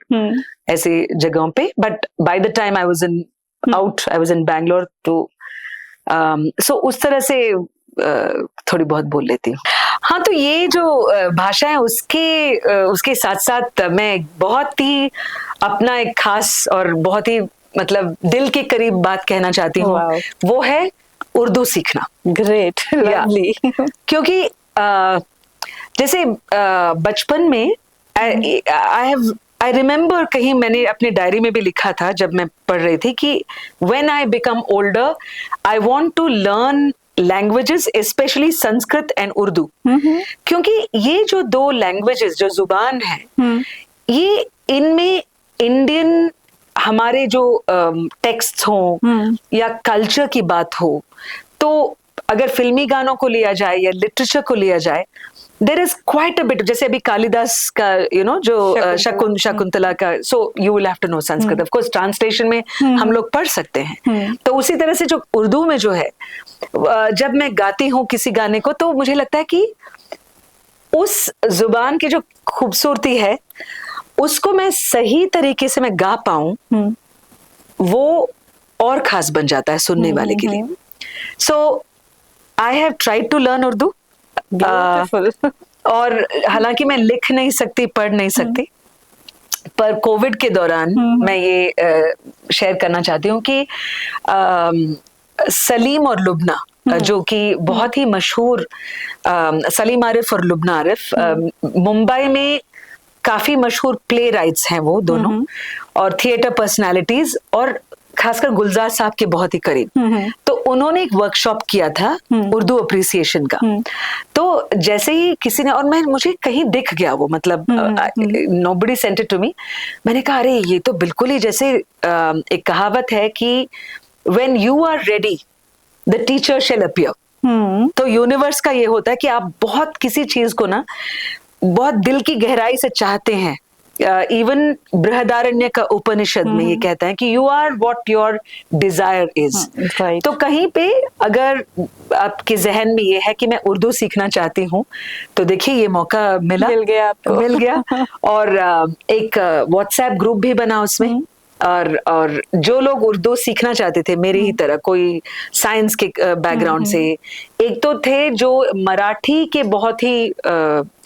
Speaker 2: ऐसी जगहों पे, but by the time I was in Bangalore, तो सो उस तरह से थोड़ी बहुत बोल लेती हूँ। हाँ, तो ये जो भाषा है उसके साथ साथ मैं बहुत ही अपना एक खास और बहुत ही मतलब दिल के करीब बात कहना चाहती हूँ, वो है उर्दू सीखना।
Speaker 1: Great, lovely.
Speaker 2: क्योंकि जैसे बचपन में आई रिमेम्बर, कहीं मैंने अपनी डायरी में भी लिखा था जब मैं पढ़ रही थी, कि when I become older I want to learn languages, especially Sanskrit and Urdu. क्योंकि ये जो 2 लैंग्वेजेस, जो जुबान है, ये इनमें इंडियन हमारे जो टेक्स्ट हो या कल्चर की बात हो, तो अगर फिल्मी गानों को लिया जाए या लिटरेचर को लिया जाए, there is quite a bit, जैसे अभी कालिदास का जो शकुंतला का, so you will have to know Sanskrit, of course translation में हम लोग पढ़ सकते हैं। तो उसी तरह से जो उर्दू में जो है, जब मैं गाती हूँ किसी गाने को, तो मुझे लगता है कि उस जुबान की जो खूबसूरती है, उसको मैं सही तरीके से मैं गा पाऊं, वो और खास बन जाता है सुनने वाले के लिए। So I have tried to learn Urdu, और हालांकि मैं लिख नहीं सकती, पढ़ नहीं सकती, पर कोविड के दौरान मैं ये शेयर करना चाहती हूँ कि सलीम और लुबना, जो कि बहुत ही मशहूर, सलीम आरिफ और लुबना आरिफ, मुंबई में काफी मशहूर प्ले राइट्स हैं वो दोनों, और थिएटर पर्सनालिटीज, और खासकर गुलजार साहब के बहुत ही करीब। तो उन्होंने एक वर्कशॉप किया था उर्दू अप्रिसिएशन का। तो जैसे ही किसी ने, और मुझे कहीं दिख गया वो, मतलब nobody sent it to me, मैंने कहा अरे ये तो बिल्कुल ही जैसे एक कहावत है कि when you are ready the teacher shall appear. तो यूनिवर्स का ये होता है कि आप बहुत किसी चीज को ना बहुत दिल की गहराई से चाहते हैं। इवन बृहदारण्य का उपनिषद में ये कहता है कि you are what your desire is. तो कहीं पे अगर आपके जहन में ये है कि मैं उर्दू सीखना चाहती हूँ, तो देखिए ये मौका मिल गया। और एक व्हाट्सएप ग्रुप भी बना उसमें, और जो लोग उर्दू सीखना चाहते थे मेरी ही तरह, कोई साइंस के बैकग्राउंड से एक तो थे जो मराठी के बहुत ही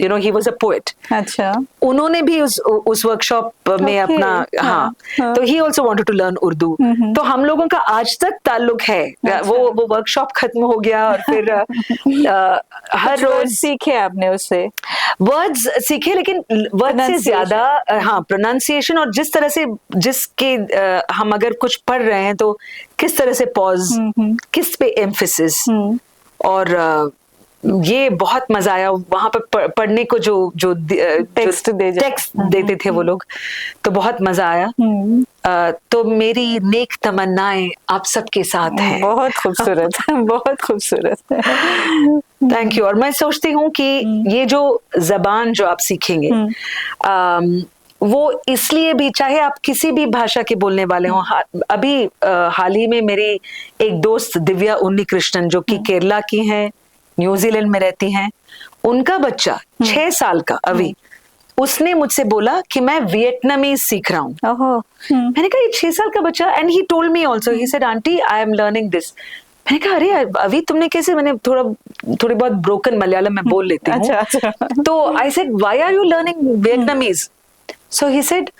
Speaker 2: you know he was a poet.
Speaker 1: अच्छा,
Speaker 2: उन्होंने भी उस वर्कशॉप में अपना तो he also wanted to learn Urdu. तो हम लोगों का आज तक ताल्लुक है। वो वर्कशॉप खत्म हो गया और फिर हर रोज
Speaker 1: सीखे आपने उससे?
Speaker 2: वर्ड्स सीखे, लेकिन वर्ड से ज्यादा हाँ प्रोनाउंसिएशन, और जिस तरह से जिसके हम अगर कुछ पढ़ रहे हैं तो किस तरह से पॉज, किस पे एम्फेसिस, और ये बहुत मजा आया वहां पर पढ़ने को। जो टेक्स्ट देते थे वो लोग, तो बहुत मजा आया। तो मेरी नेक तमन्नाएं आप सबके साथ हैं।
Speaker 1: बहुत खूबसूरत बहुत खूबसूरत।
Speaker 2: Thank you. और मैं सोचती हूँ कि ये जो जबान जो आप सीखेंगे वो इसलिए भी, चाहे आप किसी भी भाषा के बोलने वाले हों। अभी हाल ही में मेरी एक दोस्त दिव्या उन्नी कृष्णन, जो कि केरला की हैं, न्यूजीलैंड में रहती हैं, उनका बच्चा 6 साल का अभी, उसने मुझसे बोला कि मैं वियतनामीज सीख रहा हूँ। मैंने कहा ये 6 साल का बच्चा, and he told me also, he said aunty I am learning this. मैंने कहा अरे अभी तुमने कैसे? मैंने थोड़ी बहुत ब्रोकन मलयालम में बोल लेती हूँ। अच्छा। तो I said why are you learning Vietnamese? So he said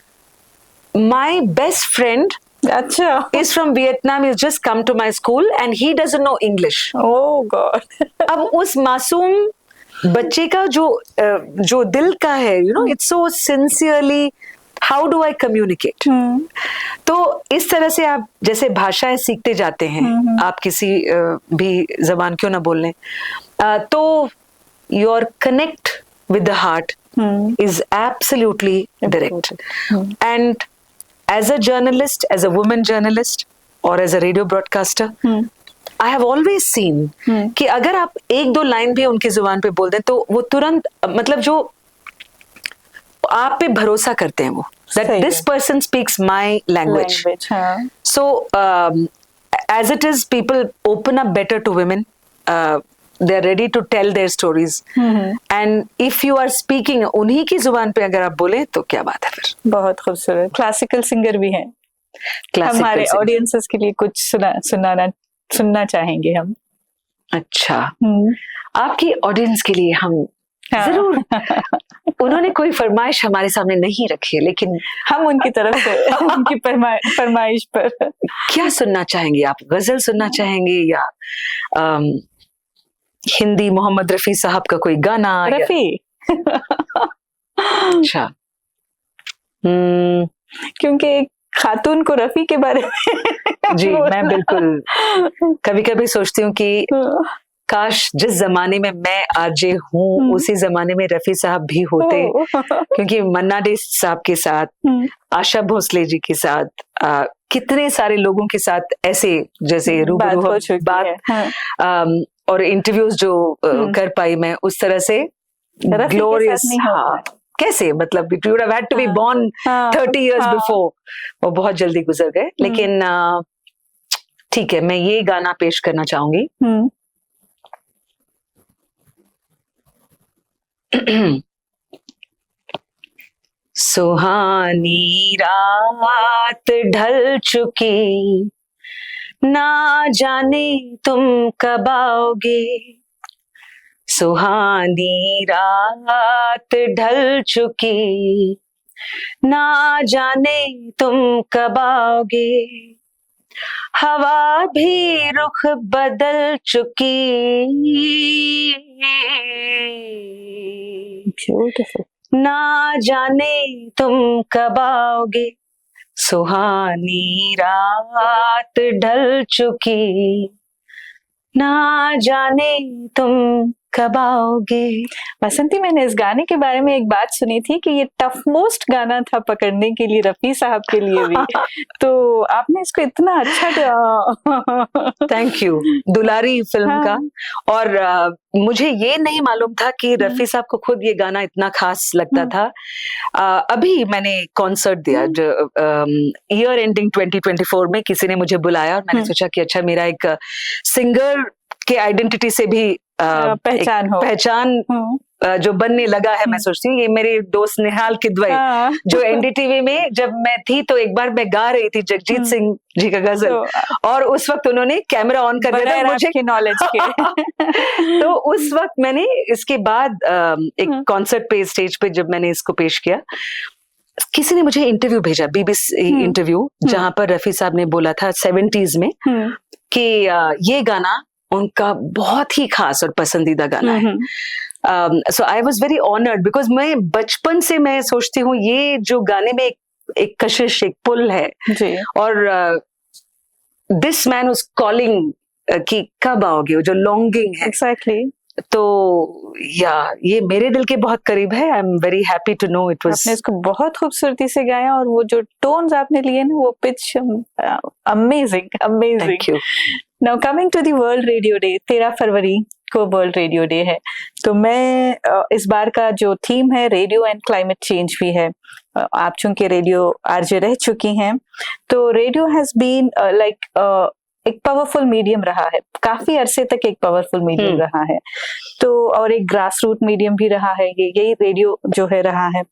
Speaker 2: my best friend is from Vietnam, he's just come to my school and he doesn't know English. Oh God. अब उस मासूम बच्चे का जो दिल का है, you know, it's so sincerely, how do I communicate? तो इस तरह से आप जैसे भाषाएं सीखते जाते हैं, आप किसी भी जबान क्यों ना बोल लें, तो your connect with the heart is absolutely direct. And as a journalist, as a woman journalist, or as a radio broadcaster, I have always seen कि अगर आप 1-2 लाइन भी उनकी जुबान पे बोल दें तो वो तुरंत, मतलब जो आप पे भरोसा करते हैं वो, that this person speaks my language. So as it is, people open up better to women. They are ready to tell their stories. And if you are speaking उन्हीं की जुबान पे अगर आप बोले तो क्या बात है फिर। बहुत खूबसूरत। क्लासिकल सिंगर भी हैं, हमारे ऑडियंसेस के लिए कुछ सुनना चाहेंगे हम। अच्छा, आपकी ऑडियंस के लिए हम जरूर उन्होंने कोई फरमाइश हमारे सामने नहीं रखी है, लेकिन हम उनकी तरफ से उनकी फरमाइश पर क्या सुनना चाहेंगे आप? गजल सुनना चाहेंगे या हिंदी मोहम्मद रफी साहब का कोई गाना? रफी अच्छा, क्योंकि एक खातून को रफी के बारे में जी मैं बिल्कुल कभी कभी सोचती हूँ कि काश जिस जमाने में मैं आरजे हूँ उसी जमाने में रफी साहब भी होते, क्योंकि मन्ना डे साहब के साथ, आशा भोसले जी के साथ, कितने सारे लोगों के साथ ऐसे जैसे रूबरू बात और इंटरव्यूज जो कर पाई मैं, उस तरह से ग्लोरियस। हाँ, कैसे, मतलब you would have had to be born 30 years before, वो बहुत जल्दी गुजर गए। लेकिन ठीक है, मैं ये गाना पेश करना चाहूंगी। सुहानी रात ढल चुकी, ना जाने तुम कब आओगे। सुहानी रात ढल चुकी, ना जाने तुम कब आओगे। हवा भी रुख बदल चुकी, ना जाने तुम कब आओगे। सुहानी रात ढल चुकी, ना जाने तुम कब आओगे। बसंती, मैंने इस गाने के बारे में एक बात सुनी थी कि ये टफ मोस्ट गाना था पकड़ने के लिए रफी साहब के लिए भी। तो आपने इसको इतना अच्छा थैंक यू, दुलारी फिल्म का। और मुझे ये नहीं मालूम था कि रफी साहब को खुद ये गाना इतना खास लगता था। अभी मैंने कॉन्सर्ट दिया जो ईयर एंडिंग 2024 में, किसी ने मुझे बुलाया और मैंने सोचा कि अच्छा, मेरा एक सिंगर के आइडेंटिटी से भी पहचान जो बनने लगा है, मैं सोचती हूँ ये मेरे दोस्त निहाल किदवई जो एनडीटीवी में जब मैं थी तो एक बार मैं गा रही थी जगजीत सिंह जी का गजल, और उस वक्त उन्होंने कैमरा ऑन कर दिया था मुझे
Speaker 1: नॉलेज के
Speaker 2: तो उस वक्त मैंने इसके बाद एक कॉन्सर्ट पे स्टेज पे जब मैंने इसको पेश किया, किसी ने मुझे इंटरव्यू भेजा, बीबीसी इंटरव्यू, जहां पर रफी साहब ने बोला था 70s में कि ये गाना उनका बहुत ही खास और पसंदीदा गाना है। So I was very honoured because मैं बचपन से मैं सोचती हूँ ये जो गाने में एक कशिश, एक पुल है
Speaker 1: जी।
Speaker 2: और दिस मैन वाज कॉलिंग कि कब आओगे, जो लॉन्गिंग है।
Speaker 1: Exactly.
Speaker 2: तो या ये मेरे दिल के बहुत करीब है। I am very happy to know it was.
Speaker 1: आपने इसको बहुत खूबसूरती से गाया और वो जो टोन्स आपने लिए ना, वो pitch amazing amazing.
Speaker 2: Thank you.
Speaker 1: Now coming to the world radio day, 13 फरवरी को वर्ल्ड रेडियो डे है, तो मैं इस बार का जो थीम है रेडियो एंड क्लाइमेट चेंज भी है। आप चूंकि रेडियो आरजे रह चुकी हैं, तो रेडियो हैज बीन लाइक एक पावरफुल मीडियम रहा है, काफी अरसे तक एक पावरफुल मीडियम रहा है, तो और एक ग्रास रूट मीडियम भी रहा है, यही रेडियो जो है रहा है।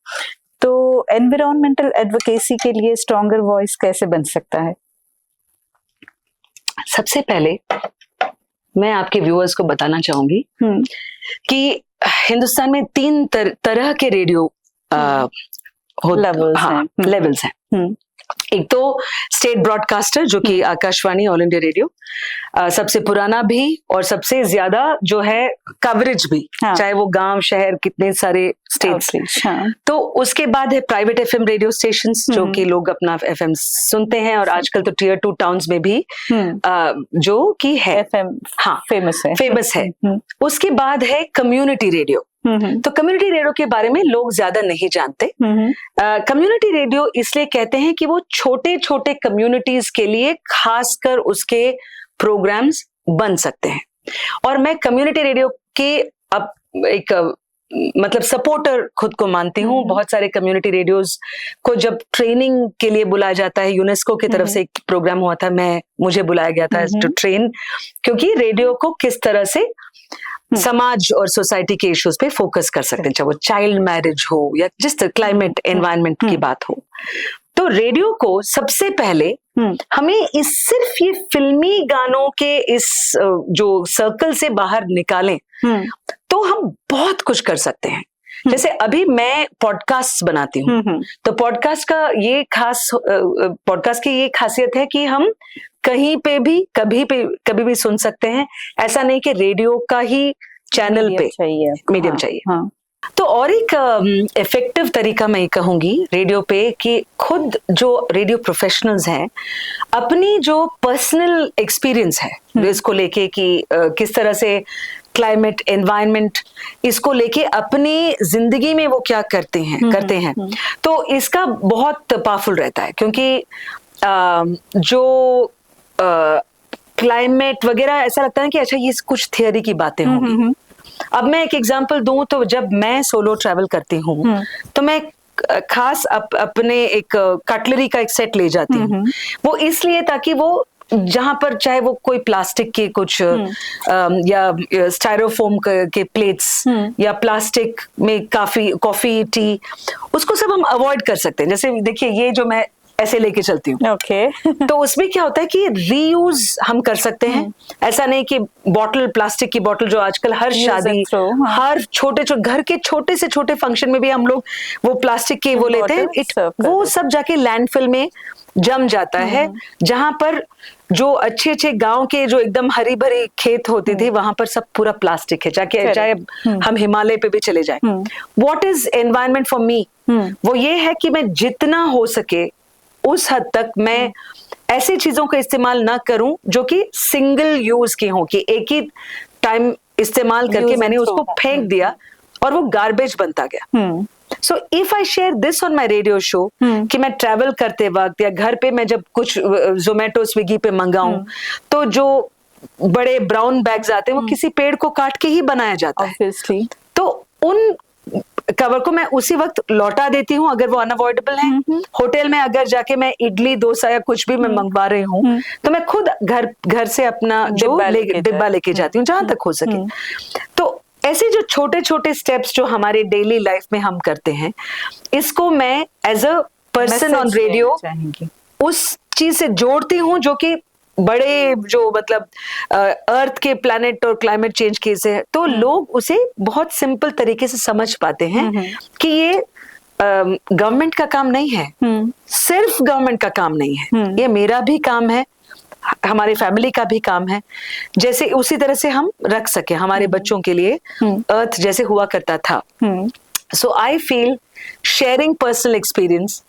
Speaker 1: तो एनवायरमेंटल एडवोकेसी के लिए स्ट्रॉन्गर वॉइस कैसे बन सकता है?
Speaker 2: सबसे पहले मैं आपके व्यूअर्स को बताना चाहूंगी कि हिंदुस्तान में 3 तरह के रेडियो लेवल्स हैं। एक तो स्टेट ब्रॉडकास्टर जो कि आकाशवाणी, ऑल इंडिया रेडियो, सबसे पुराना भी और सबसे ज्यादा जो है कवरेज भी, चाहे वो गांव शहर कितने सारे स्टेट्स। तो उसके बाद है प्राइवेट एफएम रेडियो स्टेशंस जो कि लोग अपना एफएम सुनते हैं, और आजकल तो टियर 2 टाउन्स में भी जो कि है
Speaker 1: एफएम
Speaker 2: फेमस है। उसके बाद है कम्युनिटी रेडियो। तो कम्युनिटी रेडियो के बारे में लोग ज्यादा नहीं जानते। कम्युनिटी रेडियो इसलिए कहते हैं कि वो छोटे छोटे कम्युनिटीज के लिए खासकर उसके प्रोग्राम्स बन सकते हैं, और मैं कम्युनिटी रेडियो के अब एक मतलब सपोर्टर खुद को मानती हूँ। बहुत सारे कम्युनिटी रेडियोज को जब ट्रेनिंग के लिए बुलाया जाता है, यूनेस्को की तरफ से एक प्रोग्राम हुआ था, मुझे बुलाया गया था टू ट्रेन, क्योंकि रेडियो को किस तरह से समाज और सोसाइटी के इश्यूज पे फोकस कर सकते हैं, चाहे वो चाइल्ड मैरिज हो या जिस तरह क्लाइमेट एनवायरनमेंट की बात हो। तो रेडियो को सबसे पहले हमें सिर्फ ये फिल्मी गानों के इस जो सर्कल से बाहर निकालें तो हम बहुत कुछ कर सकते हैं। जैसे अभी मैं पॉडकास्ट बनाती हूँ, तो पॉडकास्ट की ये खासियत है कि हम कहीं पे भी कभी भी सुन सकते हैं। ऐसा नहीं कि रेडियो का ही चैनल पे मीडियम चाहिए।
Speaker 1: हाँ।
Speaker 2: तो और एक इफेक्टिव तरीका मैं कहूंगी रेडियो पे कि खुद जो रेडियो प्रोफेशनल्स हैं अपनी जो पर्सनल एक्सपीरियंस है इसको लेके कि किस तरह से क्लाइमेट एनवायरनमेंट इसको लेके अपनी जिंदगी में वो क्या करते हैं तो इसका बहुत पावरफुल रहता है, क्योंकि जो क्लाइमेट वगैरह ऐसा लगता है कि अच्छा ये कुछ थियरी की बातें होंगी। अब मैं एक एग्जांपल दूं तो जब मैं सोलो ट्रैवल करती हूँ तो मैं खास अपने एक कटलरी का एक सेट ले जाती हूँ। वो इसलिए ताकि वो जहां पर चाहे वो कोई प्लास्टिक के कुछ या स्टायरोफोम के प्लेट्स या प्लास्टिक में कॉफी टी, उसको सब हम अवॉइड कर सकते हैं। जैसे देखिए ये जो मैं ऐसे लेके चलती हूँ,
Speaker 1: ओके।
Speaker 2: तो उसमें क्या होता है कि रीयूज हम कर सकते हैं। ऐसा नहीं कि प्लास्टिक की बोतल जो आजकल हर शादी हर छोटे घर के छोटे से छोटे फंक्शन में भी हम लोग वो प्लास्टिक के वो लेते हैं, वो सब जाके लैंडफिल में जम जाता है। जहां पर जो अच्छे गांव के जो एकदम हरी भरी खेत होती थी वहां पर सब पूरा प्लास्टिक है, चाहे हम हिमालय पे भी चले जाएं। What is environment for me, वो ये है कि मैं जितना हो सके उस हद तक मैं ऐसी चीजों का इस्तेमाल ना करूं जो कि सिंगल यूज की हो, कि एक ही टाइम इस्तेमाल करके मैंने उसको फेंक दिया और वो गार्बेज बनता गया। So if I share this on my radio show कि मैं ट्रैवल करते वक्त या घर पे मैं जब कुछ जोमेटो स्विगी पे मंगाऊं तो जो बड़े ब्राउन बैग्स आते हैं वो किसी पेड़ को काट के ही बनाया जाता है। तो उन कवर को मैं उसी वक्त लौटा देती हूँ अगर वो अनअवॉइडेबल है। होटल में अगर जाके मैं इडली डोसा या कुछ भी मैं मंगवा रही हूँ तो मैं खुद घर से अपना जो डिब्बा लेके जाती हूँ जहां तक हो सके। तो ऐसे जो छोटे छोटे स्टेप्स जो हमारे डेली लाइफ में हम करते हैं, इसको मैं as a person on radio उस चीज से जोड़ती हूँ जो कि बड़े जो मतलब अर्थ के प्लैनेट और क्लाइमेट चेंज के से है, तो लोग उसे बहुत सिंपल तरीके से समझ पाते हैं कि ये गवर्नमेंट का काम नहीं है, सिर्फ गवर्नमेंट का काम नहीं है, ये मेरा भी काम है, हमारी फैमिली का भी काम है। जैसे उसी तरह से हम रख सके हमारे बच्चों के लिए अर्थ जैसे हुआ करता था। So I feel sharing personal experience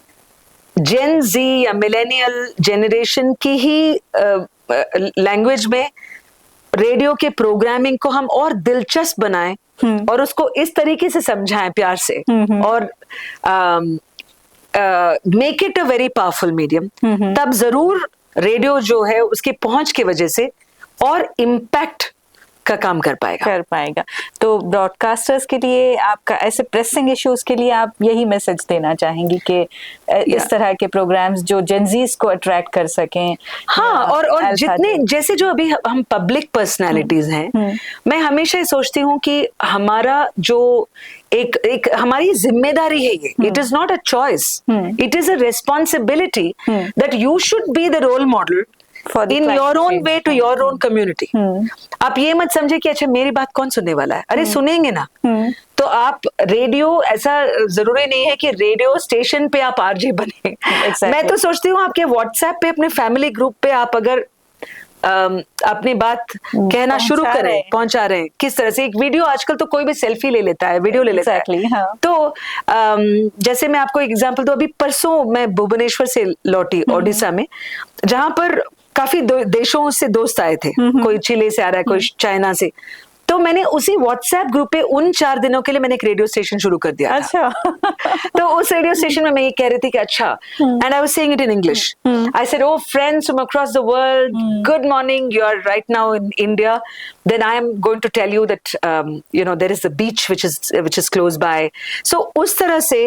Speaker 2: gen Z या मिलेनियल जेनरेशन की ही लैंग्वेज में रेडियो के प्रोग्रामिंग को हम और दिलचस्प बनाएं और उसको इस तरीके से समझाएं प्यार से और make it a very powerful medium, तब जरूर रेडियो जो है उसकी पहुंच की वजह से और इम्पैक्ट का काम कर पाएगा। तो ब्रॉडकास्टर्स के लिए आपका ऐसे प्रेसिंग इश्यूज के लिए आप यही मैसेज देना चाहेंगी कि इस तरह के प्रोग्राम्स जो जेनजीज को अट्रैक्ट कर सकें। हाँ, और जितने जैसे जो अभी हम पब्लिक पर्सनालिटीज हैं, मैं हमेशा ये सोचती हूँ कि हमारा जो एक हमारी जिम्मेदारी है ये, it is not a choice, it is a responsibility that you should be the role model in your own way to your own community. आप ये मत समझे कि अच्छा मेरी बात कौन सुनने वाला है, अरे सुनेंगे ना। तो आप रेडियो, ऐसा जरूरी नहीं है कि रेडियो स्टेशन पे आप आरजे बने। मैं तो सोचती हूँ आपके व्हाट्सएप पे, अपने फैमिली ग्रुप पे आप अगर अपनी बात कहना शुरू करें, पहुंचा रहे हैं किस तरह से। एक वीडियो, आजकल तो कोई भी सेल्फी ले लेता है, वीडियो ले लेता है। हाँ। तो जैसे मैं आपको एग्जांपल दूं, अभी परसों मैं भुवनेश्वर से लौटी ओडिशा में, जहां पर काफी देशों से दोस्त आए थे, कोई चिले से आ रहा है, कोई चाइना से। तो मैंने उसी व्हाट्सएप ग्रुप पे उन 4 दिनों के लिए मैंने एक रेडियो स्टेशन शुरू कर दिया। अच्छा। तो उस रेडियो स्टेशन में मैं ये कह रही थी कि अच्छा, and I was saying it in English, I said, oh friends from across the world, good morning, you are right now in India, then I am going to tell you that you know there is the beach which is close by. So उस तरह से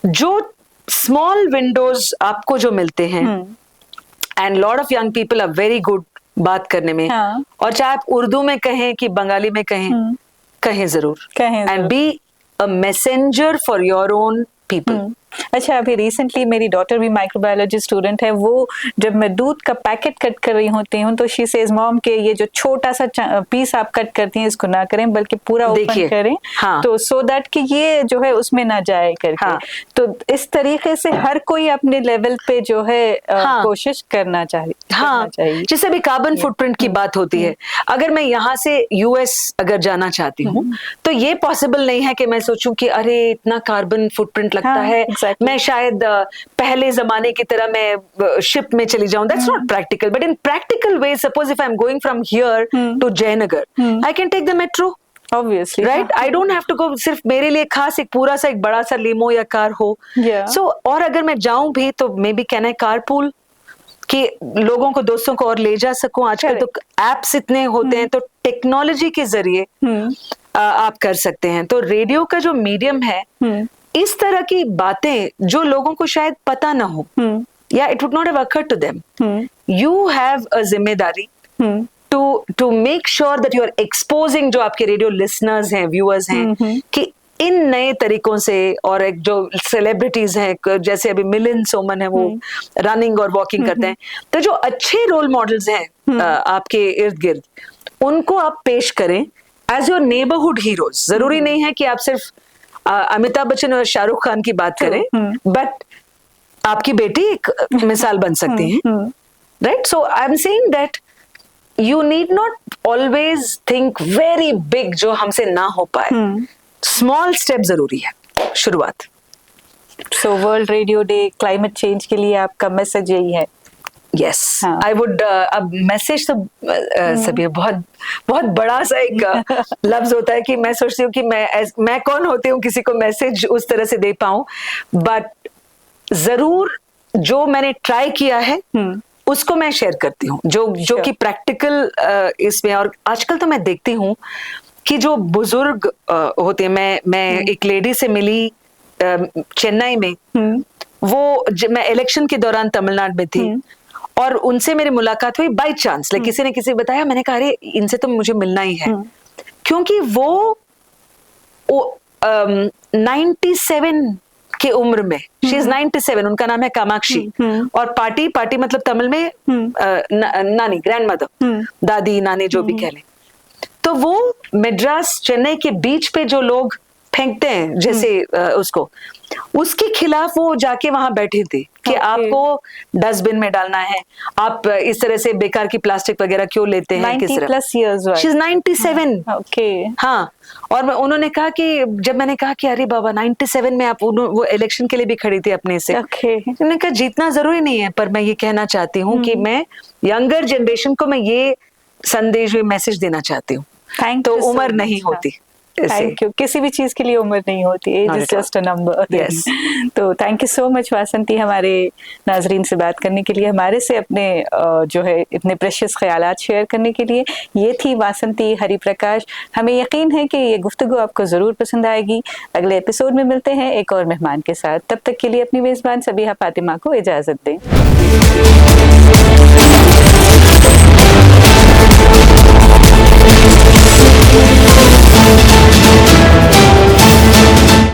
Speaker 2: जो small Windows आपको जो मिलते हैं, and lot of young people are very good बात करने में। हाँ। और चाहे आप उर्दू में कहें कि बंगाली में कहें, कहें जरूर, and be a messenger for your own people.
Speaker 1: अच्छा, अभी रिसेंटली मेरी डॉटर भी माइक्रोबायोलॉजी स्टूडेंट है, वो जब मैं दूध का पैकेट कट कर रही होती हूँ तो शी सेज, मॉम के ये जो छोटा सा पीस आप कट करती हैं इसको ना करें, बल्कि पूरा ओपन करें। हाँ। तो सो दैट कि ये जो है उसमें ना जाए करके। हाँ। तो इस तरीके से हर कोई अपने लेवल पे जो है हाँ। कोशिश करना चाहिए।
Speaker 2: हाँ, जैसे अभी कार्बन फुटप्रिंट की बात होती है, अगर मैं यहाँ से यूएस अगर जाना चाहती हूँ तो ये पॉसिबल नहीं है कि मैं सोचूं कि अरे इतना कार्बन फुटप्रिंट लगता है, मैं शायद पहले जमाने की तरह मैं शिप में चली जाऊं। That's not practical, but in practical way, suppose if I am going from here to Jayanagar, I can take the metro, obviously, right? I don't have to go, सिर्फ मेरे लिए खास एक पूरा सा एक बड़ा सा लीमो या कार हो। सो और अगर मैं जाऊं भी तो may be can I carpool, कि लोगों को, दोस्तों को और ले जा सकूं। आजकल तो एप्स इतने होते हैं, तो टेक्नोलॉजी के जरिए आप कर सकते हैं। तो रेडियो का जो मीडियम है, इस तरह की बातें जो लोगों को शायद पता ना हो, या it would not have occurred to them, you have a जिम्मेदारी to make sure that you are exposing जो आपके रेडियो लिसनर्स हैं, व्यूअर्स हैं, कि इन नए तरीकों से, और एक जो सेलिब्रिटीज हैं जैसे अभी मिलिंद सोमन है, वो रनिंग और वॉकिंग करते हैं, तो जो अच्छे रोल मॉडल्स हैं आपके इर्द गिर्द, उनको आप पेश करें एज योर नेबरहुड हीरोज। जरूरी नहीं है कि आप सिर्फ अमिताभ बच्चन और शाहरुख खान की बात करें, बट आपकी बेटी एक मिसाल बन सकती है, right? So I am saying that you need not always think very big जो हमसे ना हो पाए, स्मॉल स्टेप जरूरी है, शुरुआत।
Speaker 1: So world radio day, climate change के लिए आपका मैसेज यही है?
Speaker 2: यस, आई वुड, अब मैसेज तो सभी बहुत बहुत बड़ा सा एक लफ्ज होता है कि मैं सोचती हूँ कि मैं कौन होती हूँ किसी को मैसेज उस तरह से दे पाऊं, बट जरूर जो मैंने ट्राई किया है उसको मैं शेयर करती हूँ, जो कि प्रैक्टिकल इसमें। और आजकल तो मैं देखती हूँ कि जो बुजुर्ग होते हैं, मैं एक लेडी से मिली चेन्नई में, वो मैं इलेक्शन के दौरान तमिलनाडु में थी, और उनसे मेरी मुलाकात हुई बाय चांस, किसी ने किसी बताया, मैंने कहा अरे इनसे तो मुझे मिलना ही है, क्योंकि वो 97 की उम्र में, शी इज 97, उनका नाम है कामाक्षी, और पाटी मतलब तमिल में नानी, ग्रैंड मदर, दादी नानी जो भी कह लें। तो वो मद्रास चेन्नई के बीच पे जो लोग फेंकते हैं जैसे उसको, उसके खिलाफ वो जाके वहां बैठी थी कि आपको डस्टबिन में डालना है, आप इस तरह से बेकार की प्लास्टिक वगैरह क्यों लेते हैं, किस तरह। She is 97।
Speaker 1: ओके।
Speaker 2: हाँ, और उन्होंने कहा कि जब मैंने कहा कि अरे बाबा 97 में आप, वो इलेक्शन के लिए भी खड़ी थी अपने से। उन्होंने कहा जीतना जरूरी नहीं है, पर मैं ये कहना चाहती हूँ कि मैं यंगर जनरेशन को मैं ये संदेश, मैसेज देना चाहती हूँ, तो उम्र नहीं होती।
Speaker 1: Thank you. किसी भी चीज के लिए उम्र नहीं होती, age is just a number.
Speaker 2: Yes.
Speaker 1: तो thank you so much Vasanti, हमारे नाजरीन से बात करने के लिए, हमारे से अपने जो है इतने प्रेशियस ख्यालात शेयर करने के लिए। ये थी वासंती हरिप्रकाश। हमें यकीन है कि ये गुफ्तगू आपको जरूर पसंद आएगी। अगले एपिसोड में मिलते हैं एक और मेहमान के साथ। तब तक के लिए अपनी मेजबान सबीहा फातिमा को इजाजत दें।